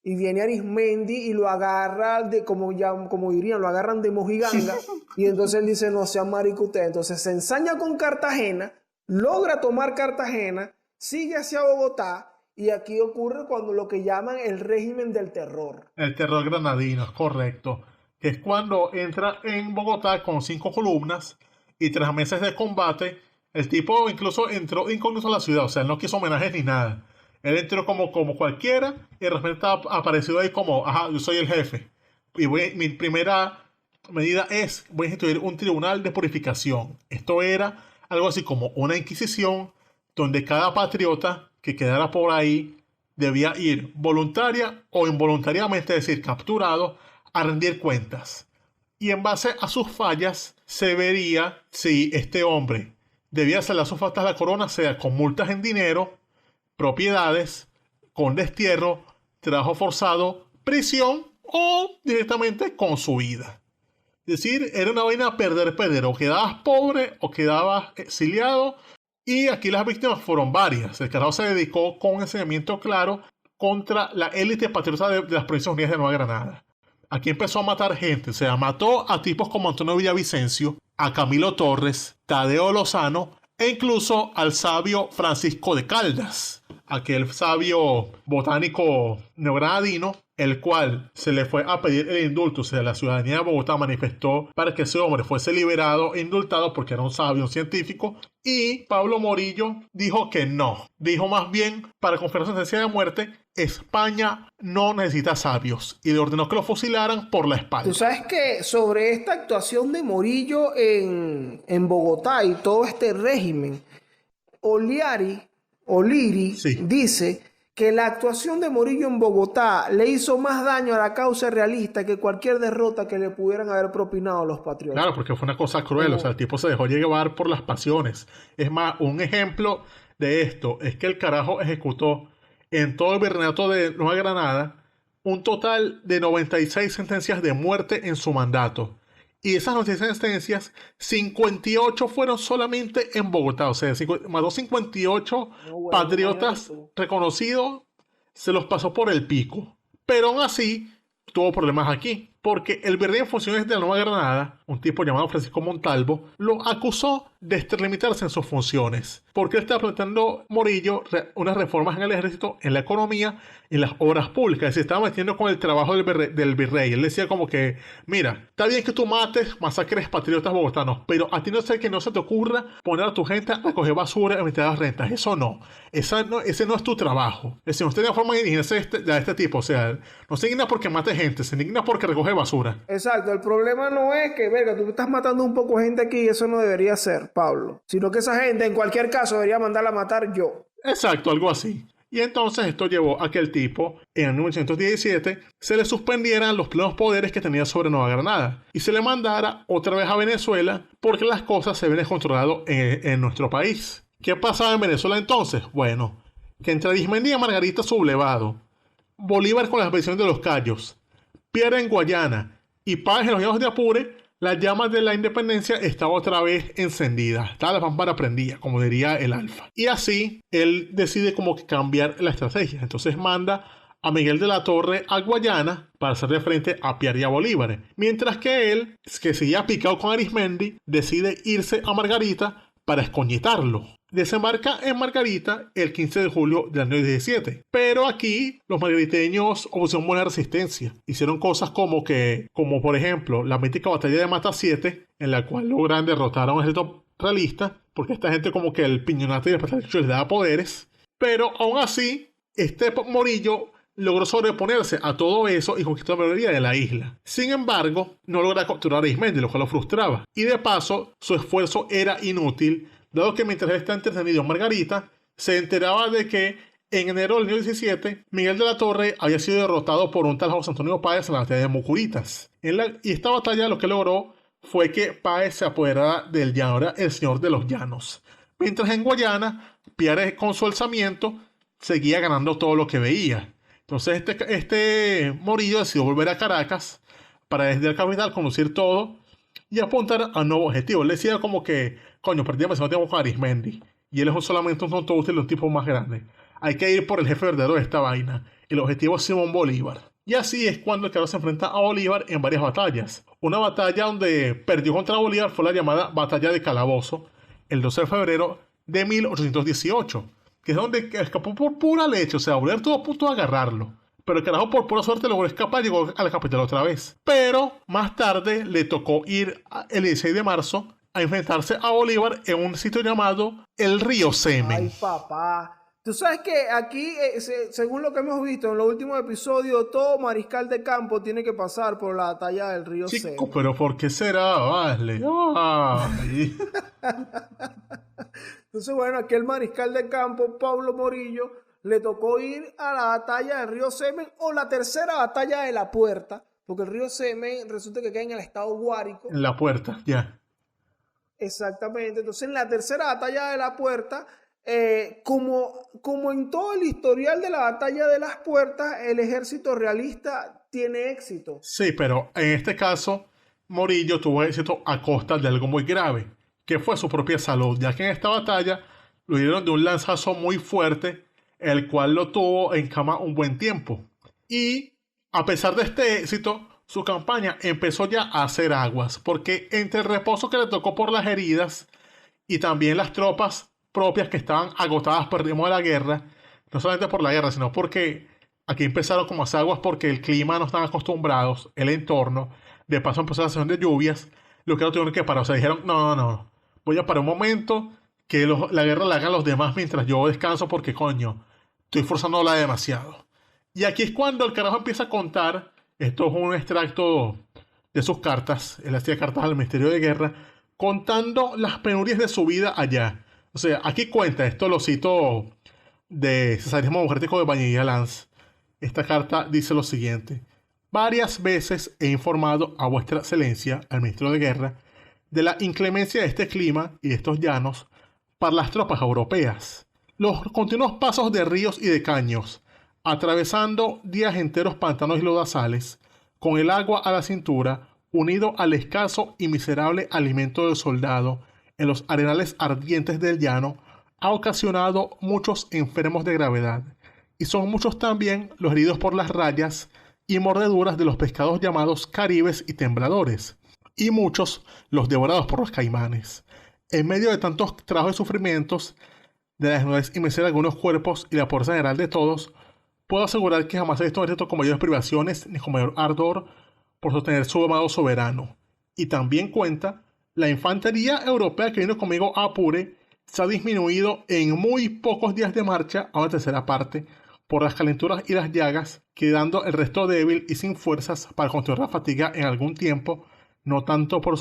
y viene Arismendi y lo agarra como dirían, lo agarran de mojiganga, y entonces él dice, no sea marico usted. Entonces se ensaña con Cartagena, logra tomar Cartagena, sigue hacia Bogotá, y aquí ocurre cuando lo que llaman el régimen del terror. El terror granadino, es correcto. Que es cuando entra en Bogotá con 5 columnas y tras meses de combate, el tipo incluso entró incógnito a la ciudad, o sea, él no quiso homenajes ni nada. Él entró como cualquiera y de repente apareció ahí como, ajá, yo soy el jefe. Y mi primera medida es, voy a instituir un tribunal de purificación. Esto era algo así como una inquisición donde cada patriota que quedara por ahí debía ir voluntaria o involuntariamente, es decir, capturado, a rendir cuentas. Y en base a sus fallas se vería si este hombre debía hacer sus faltas a la corona, sea con multas en dinero, propiedades, con destierro, trabajo forzado, prisión o directamente con su vida. Es decir, era una vaina perder. O quedabas pobre o quedabas exiliado. Y aquí las víctimas fueron varias. El carajo se dedicó con un enseñamiento claro contra la élite patriota de las Provincias Unidas de Nueva Granada. Aquí empezó a matar gente. O sea, mató a tipos como Antonio Villavicencio, a Camilo Torres, Tadeo Lozano e incluso al sabio Francisco de Caldas, aquel sabio botánico neogranadino, el cual se le fue a pedir el indulto. O sea, la ciudadanía de Bogotá manifestó para que ese hombre fuese liberado e indultado porque era un sabio, un científico, y Pablo Morillo dijo que no. Dijo más bien, para cumplir la sentencia de muerte, España no necesita sabios, y le ordenó que lo fusilaran por la espalda. Tú sabes que sobre esta actuación de Morillo en Bogotá y todo este régimen, O'Leary Sí. dice que la actuación de Morillo en Bogotá le hizo más daño a la causa realista que cualquier derrota que le pudieran haber propinado los patriotas. Claro, porque fue una cosa cruel. O sea, el tipo se dejó llevar por las pasiones. Es más, un ejemplo de esto es que el carajo ejecutó en todo el virreinato de Nueva Granada un total de 96 sentencias de muerte en su mandato. Y de esas 96 sentencias, 58 fueron solamente en Bogotá. O sea, mató 58 patriotas reconocidos, se los pasó por el pico. Pero aún así, tuvo problemas aquí. Porque el virrey en funciones de la Nueva Granada, un tipo llamado Francisco Montalvo, lo acusó de extralimitarse en sus funciones. Porque él estaba planteando Morillo unas reformas en el ejército, en la economía y en las obras públicas. Se estaba metiendo con el trabajo del virrey. Él decía como que, mira, está bien que tú masacres patriotas bogotanos, pero a ti no sé que no se te ocurra poner a tu gente a recoger basura y meter las rentas. Eso no. Ese no es tu trabajo. Es decir, usted tiene una forma de indignarse de este tipo. O sea, no se indigna porque mate gente, se indigna porque recoge basura. Exacto, el problema no es que, verga, tú estás matando un poco de gente aquí y eso no debería ser, Pablo. Sino que esa gente, en cualquier caso, debería mandarla a matar yo. Exacto, algo así. Y entonces esto llevó a que el tipo, en 1917, se le suspendieran los plenos poderes que tenía sobre Nueva Granada y se le mandara otra vez a Venezuela porque las cosas se ven descontroladas en nuestro país. ¿Qué pasaba en Venezuela entonces? Bueno, que entre Arismendi y Margarita sublevado, Bolívar con las expediciones de los Cayos, Pierre en Guayana y Páez en los llanos de Apure, las llamas de la independencia estaban otra vez encendidas. Estaba la pámpara prendida, como diría el Alfa. Y así, él decide como que cambiar la estrategia. Entonces manda a Miguel de la Torre a Guayana para hacerle frente a Pierre y a Bolívar. Mientras que él, que seguía picado con Arismendi, decide irse a Margarita para escoñetarlo. Desembarca en Margarita el 15 de julio del año 17. Pero aquí los margariteños opusieron buena resistencia. Hicieron cosas como por ejemplo, la mítica batalla de Mata 7, en la cual logran derrotar a un ejército realista, porque esta gente como que el piñonato y el patricio les daba poderes. Pero aún así, este Morillo logró sobreponerse a todo eso y conquistó la mayoría de la isla. Sin embargo, no logra capturar a Arismendi, lo cual lo frustraba. Y de paso, su esfuerzo era inútil, dado que mientras él está entretenido en Margarita, se enteraba de que en enero del año 17, Miguel de la Torre había sido derrotado por un tal José Antonio Páez en la batalla de Mucuritas. Y esta batalla lo que logró fue que Páez se apoderara del llano, era el señor de los llanos. Mientras en Guayana, Pierre con su alzamiento seguía ganando todo lo que veía. Entonces este Morillo decidió volver a Caracas para desde la capital conducir todo y apuntar a un nuevo objetivo. Él decía como que, coño, perdí demasiado tiempo con Arismendi y él es solamente un tonto útil de un tipo más grande. Hay que ir por el jefe verdadero de esta vaina. El objetivo es Simón Bolívar. Y así es cuando el Carlos se enfrenta a Bolívar en varias batallas. Una batalla donde perdió contra Bolívar fue la llamada Batalla de Calabozo, el 12 de febrero de 1818, que es donde escapó por pura leche. O sea, Bolívar estuvo a punto de agarrarlo. Pero el carajo por pura suerte logró escapar y llegó a la capital otra vez. Pero más tarde le tocó ir el 16 de marzo a enfrentarse a Bolívar en un sitio llamado el Río Semen. Ay, papá. Tú sabes que aquí, según lo que hemos visto en los últimos episodios, todo mariscal de campo tiene que pasar por la batalla del río Chico, Semen. pero ¿por qué será? Vale. Ay. Entonces, bueno, aquí el mariscal de campo, Pablo Morillo, le tocó ir a la batalla del río Semen o la tercera batalla de la Puerta, porque el río Semen resulta que queda en el estado Guárico. En la Puerta, ya. Exactamente. Entonces, en la tercera batalla de la Puerta, como en todo el historial de la batalla de las Puertas, el ejército realista tiene éxito. Sí, pero en este caso, Morillo tuvo éxito a costa de algo muy grave, que fue su propia salud, ya que en esta batalla lo hirieron de un lanzazo muy fuerte, el cual lo tuvo en cama un buen tiempo. Y a pesar de este éxito, su campaña empezó ya a hacer aguas, porque entre el reposo que le tocó por las heridas y también las tropas propias que estaban agotadas por el ritmo de la guerra, no solamente por la guerra, sino porque aquí empezaron como a hacer aguas porque el clima no estaban acostumbrados, el entorno, de paso empezó la sesión de lluvias, lo que no tuvieron que parar, o sea, dijeron, no, voy a parar un momento, que la guerra la hagan los demás mientras yo descanso porque coño, estoy forzándola demasiado. Y aquí es cuando el carajo empieza a contar, esto es un extracto de sus cartas, él hacía cartas al Ministerio de Guerra, contando las penurias de su vida allá. O sea, aquí cuenta, esto lo cito de Cesarismo Democrático de Valle Lanz. Esta carta dice lo siguiente: varias veces he informado a vuestra excelencia, al ministro de Guerra, de la inclemencia de este clima y de estos llanos para las tropas europeas. Los continuos pasos de ríos y de caños, atravesando días enteros pantanos y lodazales, con el agua a la cintura, unido al escaso y miserable alimento del soldado, en los arenales ardientes del llano, ha ocasionado muchos enfermos de gravedad, y son muchos también los heridos por las rayas y mordeduras de los pescados llamados caribes y tembladores, y muchos los devorados por los caimanes. En medio de tantos trabajos y sufrimientos, de la desnudez y miseria de algunos cuerpos y la pobreza general de todos, puedo asegurar que jamás he visto un ejército con mayores privaciones ni con mayor ardor por sostener su amado soberano. Y también cuenta: la infantería europea que vino conmigo a Apure se ha disminuido en muy pocos días de marcha a una tercera parte por las calenturas y las llagas, quedando el resto débil y sin fuerzas para continuar la fatiga en algún tiempo, no tanto por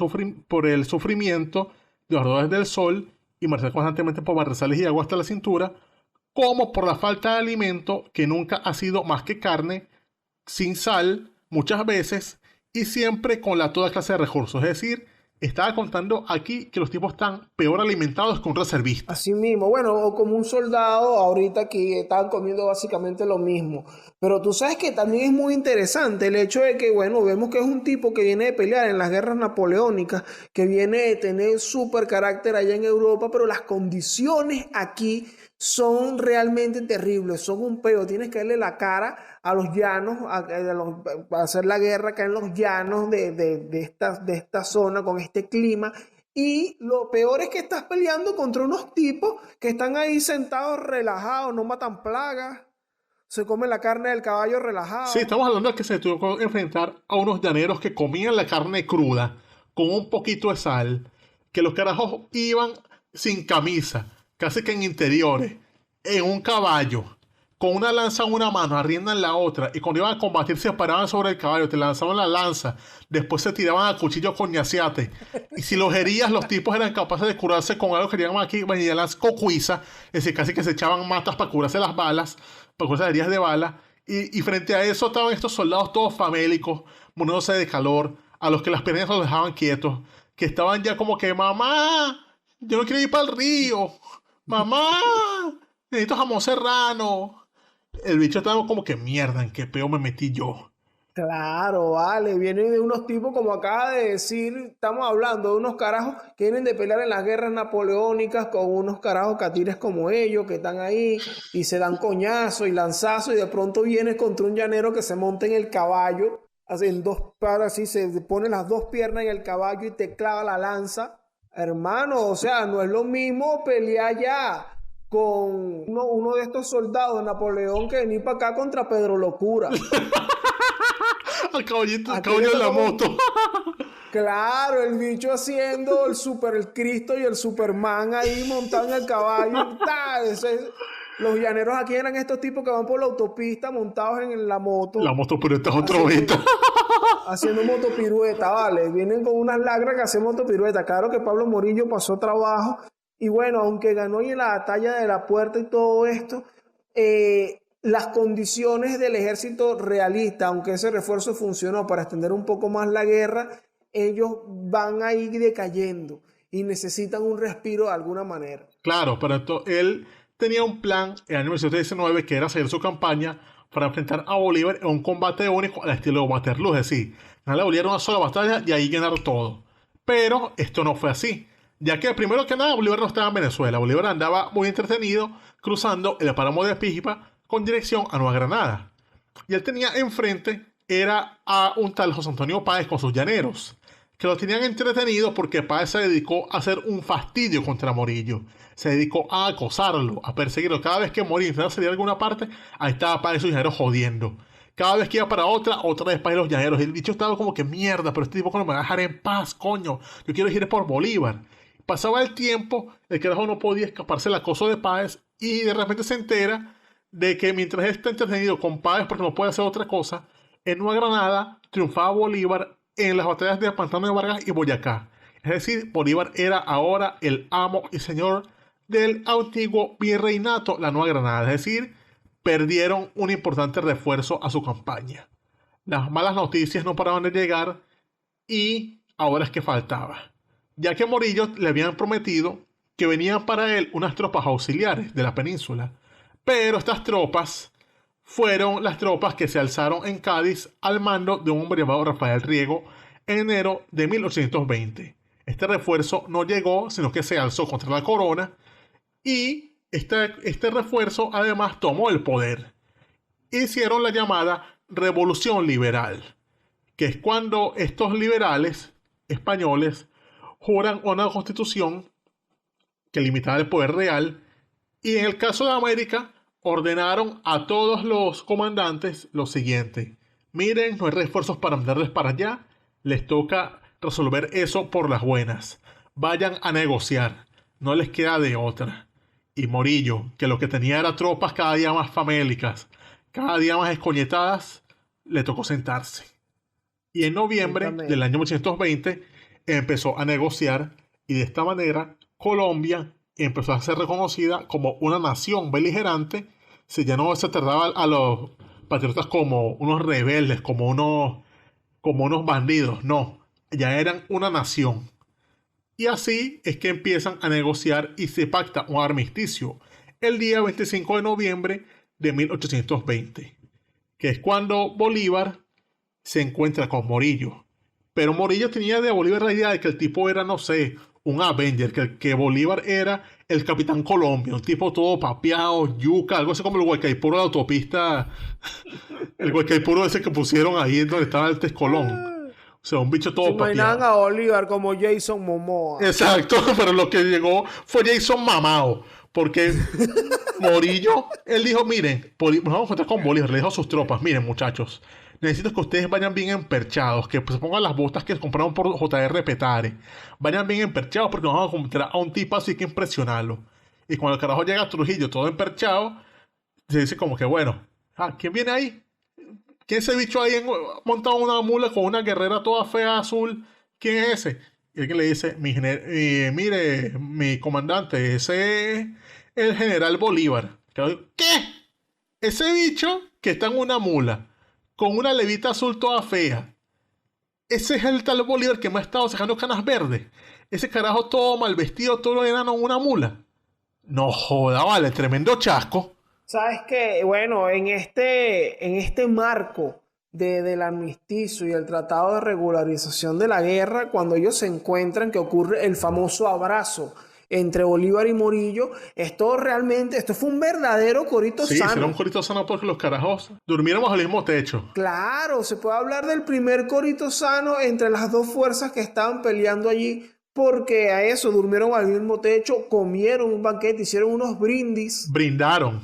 el sufrimiento de los ardores del sol y merced constantemente por barrizales y agua hasta la cintura, como por la falta de alimento que nunca ha sido más que carne, sin sal, muchas veces, y siempre con la toda clase de recursos. Es decir, estaba contando aquí que los tipos están peor alimentados que un reservista. Así mismo, bueno, o como un soldado ahorita que estaban comiendo básicamente lo mismo. Pero tú sabes que también es muy interesante el hecho de que, bueno, vemos que es un tipo que viene de pelear en las guerras napoleónicas, que viene de tener súper carácter allá en Europa, pero las condiciones aquí son realmente terribles, son un peo. Tienes que darle la cara a los llanos, a hacer la guerra acá en los llanos de esta zona con este clima. Y lo peor es que estás peleando contra unos tipos que están ahí sentados relajados, no matan plagas, se comen la carne del caballo relajado. Sí, estamos hablando de que se tuvo que enfrentar a unos llaneros que comían la carne cruda con un poquito de sal, que los carajos iban sin camisa, casi que en interiores, en un caballo, con una lanza en una mano, arrienda en la otra, y cuando iban a combatir se paraban sobre el caballo, te lanzaban la lanza, después se tiraban a cuchillo con ñaciate, y si los herías, los tipos eran capaces de curarse con algo que llaman aquí las cocuiza, es decir, casi que se echaban matas para curarse las balas, para curarse las heridas de bala, y frente a eso estaban estos soldados todos famélicos, muriéndose de calor, a los que las piernas los dejaban quietos, que estaban ya como que, mamá, yo no quiero ir para el río, mamá, necesito jamón serrano. El bicho estaba como que mierda, ¿en qué peo me metí yo? Claro, vale, vienen de unos tipos como acaba de decir, estamos hablando de unos carajos que vienen de pelear en las guerras napoleónicas con unos carajos catires como ellos que están ahí y se dan coñazo y lanzazo y de pronto vienes contra un llanero que se monta en el caballo, así en dos patas, así se pone las dos piernas en el caballo y te clava la lanza. Hermano, o sea, no es lo mismo pelear ya con uno de estos soldados de Napoleón que venir para acá contra Pedro Locura. Al caballito, el Aquí caballo le en la tocó- moto. Claro, el bicho haciendo el Cristo y el Superman ahí montado en el caballo. Los llaneros aquí eran estos tipos que van por la autopista montados en la moto, La moto, pero esta es otra haciendo, venta. haciendo motopirueta, ¿vale? Vienen con unas lagras que hacen motopirueta. Claro que Pablo Morillo pasó trabajo y bueno, aunque ganó ahí en la batalla de la Puerta y todo esto, las condiciones del ejército realista, aunque ese refuerzo funcionó para extender un poco más la guerra, ellos van a ir decayendo y necesitan un respiro de alguna manera. Claro, pero él tenía un plan en el año 1919 que era hacer su campaña para enfrentar a Bolívar en un combate único al estilo de Waterloo, es decir, ganarle a Bolívar una sola batalla y ahí ganar todo. Pero esto no fue así, ya que primero que nada Bolívar no estaba en Venezuela, Bolívar andaba muy entretenido cruzando el páramo de Pijipa con dirección a Nueva Granada. Y él tenía enfrente era a un tal José Antonio Páez con sus llaneros, que lo tenían entretenido porque Páez se dedicó a hacer un fastidio contra Morillo. Se dedicó a acosarlo, a perseguirlo. Cada vez que Morillo intentaba salir a alguna parte, ahí estaba Páez y sus llaneros jodiendo. Cada vez que iba para otra vez Páez y los llaneros. Y el bicho estaba como que mierda, pero este tipo no me va a dejar en paz, coño. Yo quiero ir por Bolívar. Pasaba el tiempo, el carajo no podía escaparse del acoso de Páez y de repente se entera de que mientras él está entretenido con Páez porque no puede hacer otra cosa, en Nueva Granada triunfaba Bolívar en las batallas de Pantano de Vargas y Boyacá. Es decir, Bolívar era ahora el amo y señor del antiguo virreinato, la Nueva Granada. Es decir, perdieron un importante refuerzo a su campaña. Las malas noticias no paraban de llegar y ahora es que faltaba. Ya que Morillo le habían prometido que venían para él unas tropas auxiliares de la península. Pero estas tropas fueron las tropas que se alzaron en Cádiz al mando de un hombre llamado Rafael Riego en enero de 1820. Este refuerzo no llegó, sino que se alzó contra la corona y este refuerzo además tomó el poder. Hicieron la llamada Revolución Liberal, que es cuando estos liberales españoles juran una constitución que limitaba el poder real y en el caso de América ordenaron a todos los comandantes lo siguiente: miren, no hay refuerzos para mandarles para allá, les toca resolver eso por las buenas, vayan a negociar, no les queda de otra. Y Morillo, que lo que tenía era tropas cada día más famélicas, cada día más escoñetadas, le tocó sentarse. Y en noviembre del año 1820 empezó a negociar y de esta manera Colombia empezó a ser reconocida como una nación beligerante. Si ya no se trataba a los patriotas como unos rebeldes, como unos bandidos, no, ya eran una nación. Y así es que empiezan a negociar y se pacta un armisticio el día 25 de noviembre de 1820, que es cuando Bolívar se encuentra con Morillo. Pero Morillo tenía de Bolívar la idea de que el tipo era, no sé, un Avenger, que Bolívar era el Capitán Colombia, un tipo todo papeado, yuca, algo así como el Huaycaipuro de la autopista, el Huaycaipuro ese que pusieron ahí donde estaba el Texcolón. O sea, un bicho todo Imaginaban papeado. a Bolívar como Jason Momoa. Exacto, pero lo que llegó fue Jason mamao, porque Morillo, él dijo, miren, nos vamos a encontrar con Bolívar, le dijo a sus tropas, miren muchachos, necesito que ustedes vayan bien emperchados, que se pongan las botas que compraron por J.R. Petare, vayan bien emperchados porque nos vamos a encontrar a un tipo así que impresionarlo. Y cuando el carajo llega a Trujillo todo emperchado, se dice como que bueno, ¿quién viene ahí? ¿Quién es ese bicho ahí montado en una mula con una guerrera toda fea azul? ¿Quién es ese? Y alguien le dice, mire, mi comandante, ese es el general Bolívar. ¿Qué? Ese bicho que está en una mula, con una levita azul toda fea. Ese es el tal Bolívar que me ha estado sacando canas verdes. Ese carajo todo mal vestido, todo enano en una mula. No joda, vale, tremendo chasco. Sabes que, bueno, en este marco del armisticio y el tratado de regularización de la guerra, cuando ellos se encuentran, que ocurre el famoso abrazo entre Bolívar y Morillo, esto fue un verdadero corito Sí, será un sano. corito sano porque los carajos durmieron bajo el mismo techo. Claro, se puede hablar del primer corito sano entre las dos fuerzas que estaban peleando allí, porque a eso durmieron al mismo techo, comieron un banquete, hicieron unos brindis. Brindaron.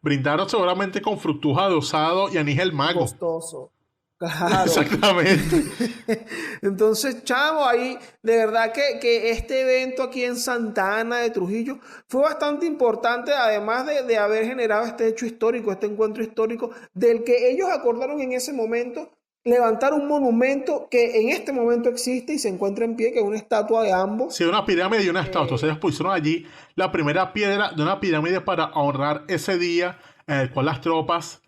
Brindaron seguramente con fructuja de osado y anís el mago. Costoso. Claro. Exactamente. Entonces, chavo, ahí de verdad que este evento aquí en Santa Ana de Trujillo fue bastante importante, además de haber generado este hecho histórico, este encuentro histórico, del que ellos acordaron en ese momento levantar un monumento que en este momento existe y se encuentra en pie, que es una estatua de ambos. Sí, una pirámide y una estatua. Entonces ellos pusieron allí la primera piedra de una pirámide para honrar ese día en el cual las tropas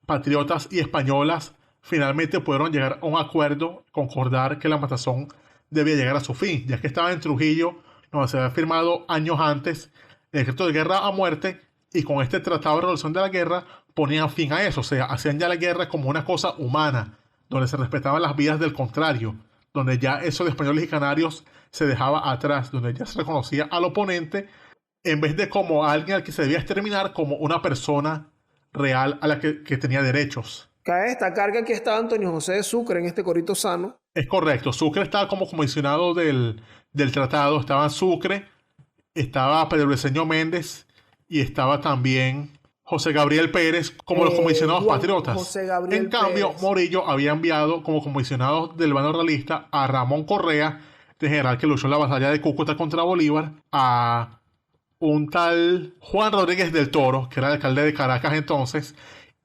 patriotas y españolas finalmente pudieron llegar a un acuerdo, concordar que la matazón debía llegar a su fin, ya que estaba en Trujillo, donde se había firmado años antes el decreto de guerra a muerte, y con este tratado de resolución de la guerra ponían fin a eso, o sea, hacían ya la guerra como una cosa humana, donde se respetaban las vidas del contrario, donde ya eso de españoles y canarios se dejaba atrás, donde ya se reconocía al oponente en vez de como alguien al que se debía exterminar, como una persona real a la que tenía derechos. Cabe destacar que aquí estaba Antonio José de Sucre en este corito sano. Es correcto, Sucre estaba como comisionado del tratado, estaba Sucre, estaba Pedro Briceño Méndez y estaba también José Gabriel Pérez como los comisionados Juan patriotas. José Gabriel En cambio, Pérez. Morillo había enviado como comisionados del bando realista a Ramón Correa, de general que luchó en la batalla de Cúcuta contra Bolívar, a un tal Juan Rodríguez del Toro, que era el alcalde de Caracas entonces,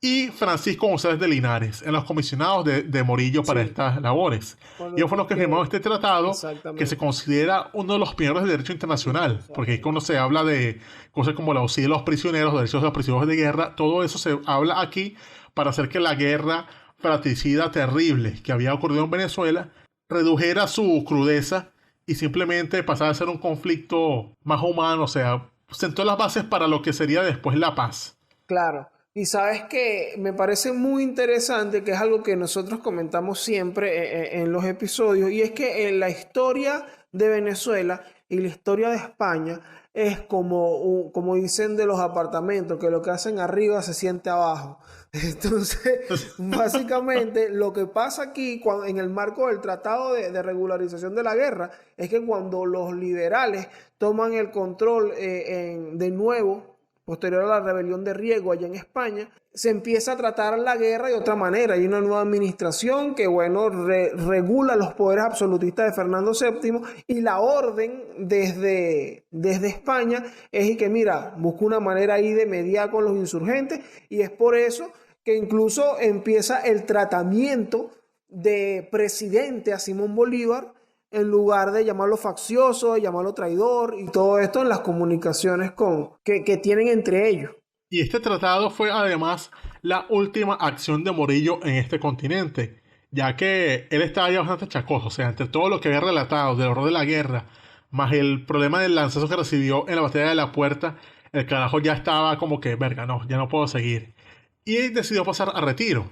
y Francisco González de Linares, en los comisionados de Morillo para Sí. estas labores. Con Ellos fueron los que firmaron este tratado, Exactamente. que se considera uno de los pioneros del derecho internacional, porque ahí cuando se habla de cosas como el auxilio de los prisioneros, derechos de los prisioneros de guerra, todo eso se habla aquí para hacer que la guerra fratricida terrible que había ocurrido en Venezuela redujera su crudeza y simplemente pasara a ser un conflicto más humano, o sea, sentó las bases para lo que sería después la paz. Claro. Y sabes que me parece muy interesante, que es algo que nosotros comentamos siempre en los episodios, y es que en la historia de Venezuela y la historia de España es como dicen de los apartamentos, que lo que hacen arriba se siente abajo. Entonces, básicamente, lo que pasa aquí en el marco del Tratado de Regularización de la Guerra es que cuando los liberales toman el control de nuevo, posterior a la rebelión de Riego allá en España, se empieza a tratar la guerra de otra manera. Hay una nueva administración que, bueno, regula los poderes absolutistas de Fernando VII, y la orden desde España es que, mira, busca una manera ahí de mediar con los insurgentes, y es por eso que incluso empieza el tratamiento de presidente a Simón Bolívar, en lugar de llamarlo faccioso, de llamarlo traidor, y todo esto en las comunicaciones que tienen entre ellos. Y este tratado fue además la última acción de Morillo en este continente, ya que él estaba ya bastante chacoso, o sea, entre todo lo que había relatado del horror de la guerra, más el problema del lanzazo que recibió en la batalla de la Puerta, el carajo ya estaba como que, verga, no, ya no puedo seguir. Y él decidió pasar a retiro.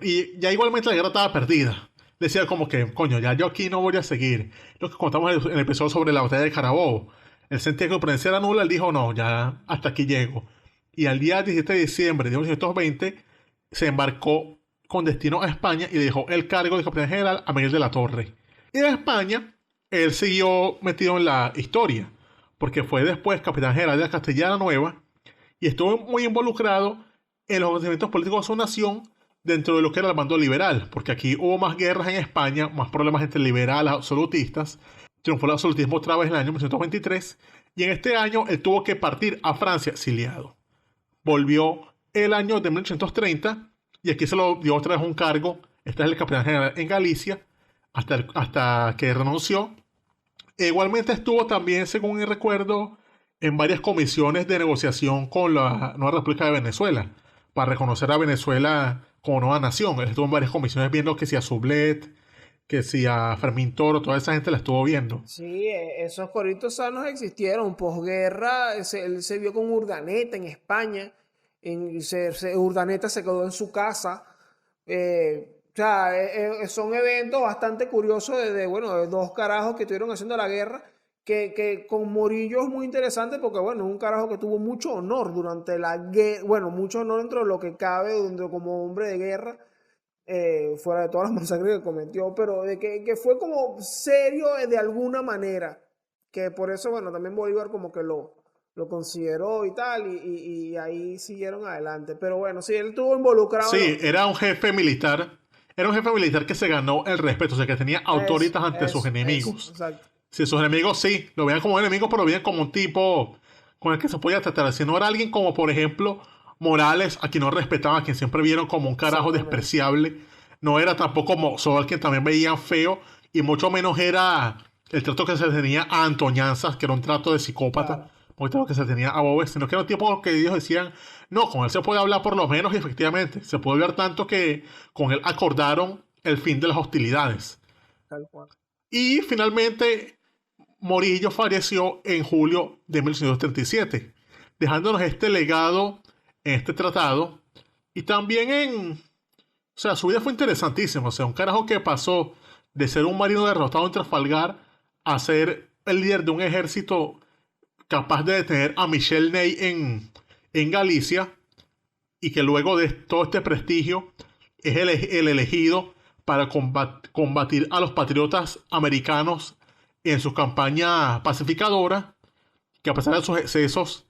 Y ya igualmente la guerra estaba perdida. Decía como que, coño, ya yo aquí no voy a seguir. Lo que contamos en el episodio sobre la batalla de Carabobo. Él sentía que la prudencia era nula, él dijo, no, ya hasta aquí llego. Y al día 17 de diciembre de 1920 se embarcó con destino a España y le dejó el cargo de capitán general a Miguel de la Torre. Y en España, él siguió metido en la historia, porque fue después capitán general de la Castellana Nueva y estuvo muy involucrado en los acontecimientos políticos de su nación dentro de lo que era el bando liberal, porque aquí hubo más guerras en España, más problemas entre liberales y absolutistas. Triunfó el absolutismo otra vez en el año 1923 y en este año él tuvo que partir a Francia exiliado. Volvió el año de 1830 y aquí se lo dio otra vez un cargo. Este es el capitán general en Galicia hasta que renunció. E igualmente estuvo también, según el recuerdo, en varias comisiones de negociación con la nueva República de Venezuela para reconocer a Venezuela como nueva nación. Él estuvo en varias comisiones viendo que si a Sublet que si a Fermín Toro, toda esa gente la estuvo viendo. Sí, esos coritos sanos existieron. Posguerra, él se vio con Urdaneta en España. Urdaneta se quedó en su casa. O sea, son eventos bastante curiosos bueno, de dos carajos que estuvieron haciendo la guerra. Que con Morillo es muy interesante porque, bueno, es un carajo que tuvo mucho honor durante la guerra. Bueno, mucho honor dentro de lo que cabe como hombre de guerra. Fuera de todas las masacres que cometió, pero de que fue como serio de alguna manera, que por eso, bueno, también Bolívar como que lo consideró y tal, y ahí siguieron adelante, pero bueno, sí, él estuvo involucrado. Sí, era un jefe militar que se ganó el respeto, o sea, que tenía autoritas ante sus enemigos. Exacto. Si sus enemigos sí, lo veían como enemigo, pero lo veían como un tipo con el que se podía tratar. Si no era alguien como, por ejemplo, Morales, a quien no respetaban, a quien siempre vieron como un carajo despreciable. No era tampoco como Soto, al quien también veían feo, y mucho menos era el trato que se tenía a Antoñanzas, que era un trato de psicópata, Claro. muy trato que se tenía a Bobes, sino que era un tipo que ellos decían, no, con él se puede hablar por lo menos, y efectivamente, se puede hablar tanto que con él acordaron el fin de las hostilidades. Tal cual. Y finalmente, Morillo falleció en julio de 1837, dejándonos este legado en este tratado y también o sea, su vida fue interesantísima. O sea, un carajo que pasó de ser un marino derrotado en Trafalgar a ser el líder de un ejército capaz de detener a Michel Ney en Galicia y que luego de todo este prestigio es el elegido para combatir a los patriotas americanos en su campaña pacificadora, que a pesar de sus excesos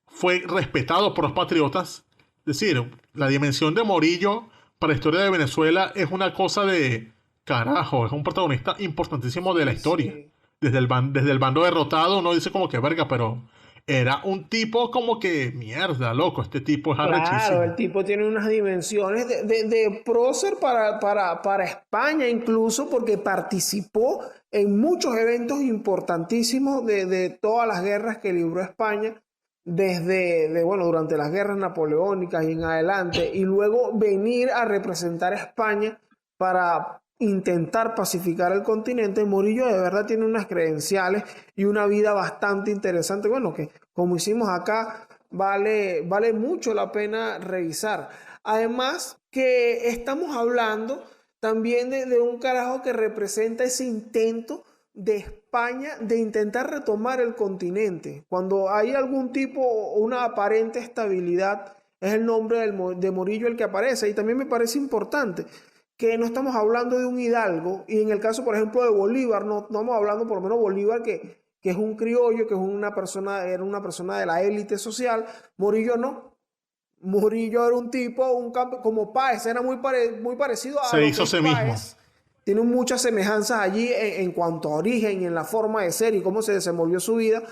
fue respetado por los patriotas. Es decir, la dimensión de Morillo para la historia de Venezuela es una cosa de carajo, es un protagonista importantísimo de la historia. Sí. Desde el bando derrotado uno dice como que verga, pero era un tipo como que mierda, loco, este tipo es arrechísimo. Claro, el tipo tiene unas dimensiones de prócer para España incluso, porque participó en muchos eventos importantísimos de todas las guerras que libró España, bueno, durante las guerras napoleónicas y en adelante, y luego venir a representar a España para intentar pacificar el continente. Morillo de verdad tiene unas credenciales y una vida bastante interesante, bueno, que como hicimos acá, vale mucho la pena revisar. Además que estamos hablando también de un carajo que representa ese intento de España de intentar retomar el continente. Cuando hay algún tipo o una aparente estabilidad, es el nombre de Morillo el que aparece. Y también me parece importante que no estamos hablando de un hidalgo, y en el caso, por ejemplo, de Bolívar, no estamos hablando, por lo menos Bolívar, que es un criollo, que es era una persona de la élite social. Morillo no. Morillo era un tipo, como Páez, era muy parecido a Se hizo sí mismo. Tiene muchas semejanzas allí en cuanto a origen y en la forma de ser y cómo se desenvolvió su vida.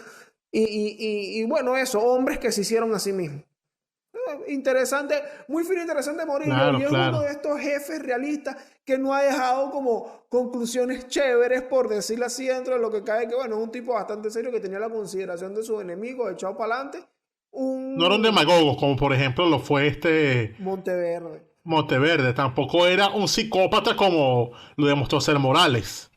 Y bueno, eso, hombres que se hicieron a sí mismos. Interesante, muy fino, interesante Morillo. Claro, y es claro. uno de estos jefes realistas que no ha dejado como conclusiones chéveres, por decirlo así, dentro de lo que cae, que bueno, es un tipo bastante serio que tenía la consideración de sus enemigos, echado para adelante. No era un demagogo, como por ejemplo lo fue Monteverde. Tampoco era un psicópata como lo demostró ser Morales.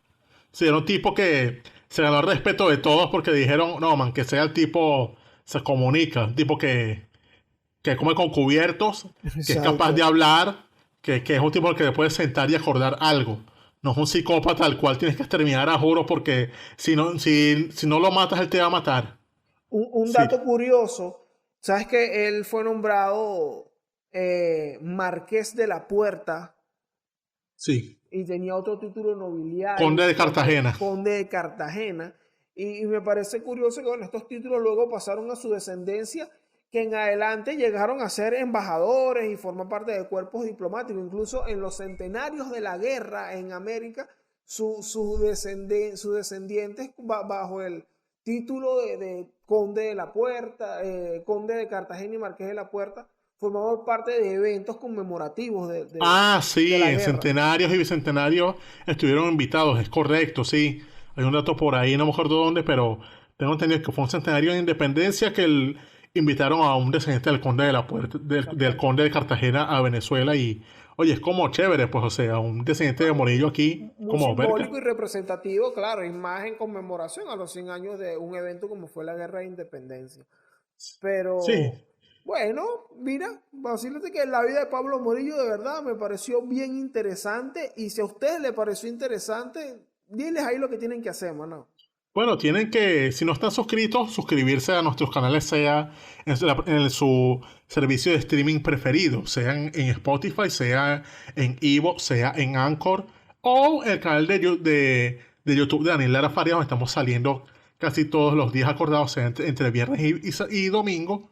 Sí, era un tipo que se ganó el respeto de todos porque dijeron, no, man, que sea el tipo se comunica, un tipo que come con cubiertos, que es capaz de hablar, que es un tipo que le puede sentar y acordar algo. No es un psicópata al cual tienes que exterminar a juro porque si no lo matas, él te va a matar. Un dato curioso, ¿sabes que él fue nombrado Marqués de la Puerta? Sí. Y tenía otro título nobiliario. Conde de Cartagena. Conde de Cartagena. Y me parece curioso que bueno, estos títulos luego pasaron a su descendencia, que en adelante llegaron a ser embajadores y formar parte de cuerpos diplomáticos. Incluso en los centenarios de la guerra en América, sus descendientes bajo el título de Conde de la Puerta, Conde de Cartagena y Marqués de la Puerta, formaban parte de eventos conmemorativos sí, de la en guerra. centenarios y bicentenarios estuvieron invitados, es correcto, sí. Hay un dato por ahí, no me acuerdo dónde, pero tengo entendido que fue un centenario de independencia que invitaron a un descendiente del conde de la Puerta, del conde de Cartagena a Venezuela y, oye, es como chévere, pues, o sea, un descendiente de Morillo aquí, Muy como verga. simbólico y representativo, claro, y más en conmemoración a los 100 años de un evento como fue la Guerra de Independencia. Sí, Pero bueno, mira, vacílate que la vida de Pablo Morillo de verdad me pareció bien interesante y si a ustedes les pareció interesante, diles ahí lo que tienen que hacer, mano. bueno, tienen que, si no están suscritos, suscribirse a nuestros canales, sea su servicio de streaming preferido, sea en Spotify, sea en Evo, sea en Anchor, o el canal de YouTube de Daniel Lara Faria, donde estamos saliendo casi todos los días acordados, sea entre viernes y domingo.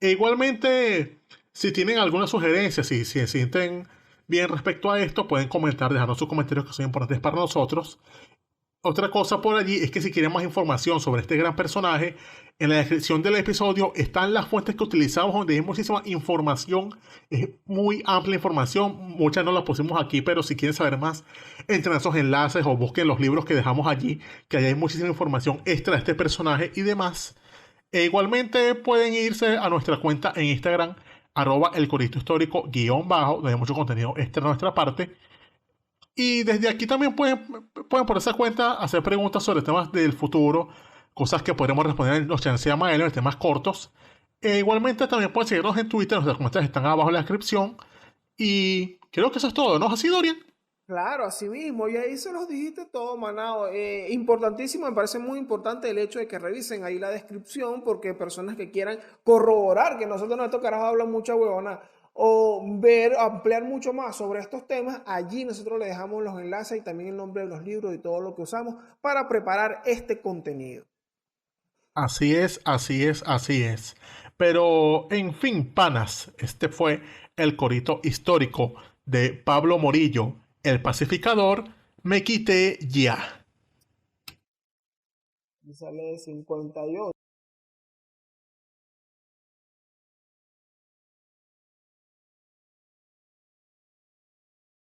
E igualmente, si tienen alguna sugerencia, si se sienten bien respecto a esto, pueden comentar, dejarnos sus comentarios que son importantes para nosotros. Otra cosa por allí es que si quieren más información sobre este gran personaje, en la descripción del episodio están las fuentes que utilizamos, donde hay muchísima información, es muy amplia información, muchas no las pusimos aquí, pero si quieren saber más, entren a esos enlaces o busquen los libros que dejamos allí, que ahí hay muchísima información extra de este personaje y demás. E igualmente pueden irse a nuestra cuenta en Instagram, el corito histórico _, donde hay mucho contenido extra de nuestra parte. Y desde aquí también pueden por esa cuenta hacer preguntas sobre temas del futuro, cosas que podremos responder en los chances de Mael, en temas cortos. E igualmente también pueden seguirnos en Twitter, nuestras cuentas están abajo en la descripción. Y creo que eso es todo, ¿no es así, Dorian? Claro, así mismo, y ahí se los dijiste todo, Manao. Importantísimo, me parece muy importante el hecho de que revisen ahí la descripción, porque personas que quieran corroborar que nosotros estos carajos hablan mucha huevona, o ver, ampliar mucho más sobre estos temas, allí nosotros les dejamos los enlaces y también el nombre de los libros y todo lo que usamos para preparar este contenido. Así es, así es, así es. Pero, en fin, panas, este fue el corito histórico de Pablo Morillo, el pacificador. Me quité ya. Y sale 58.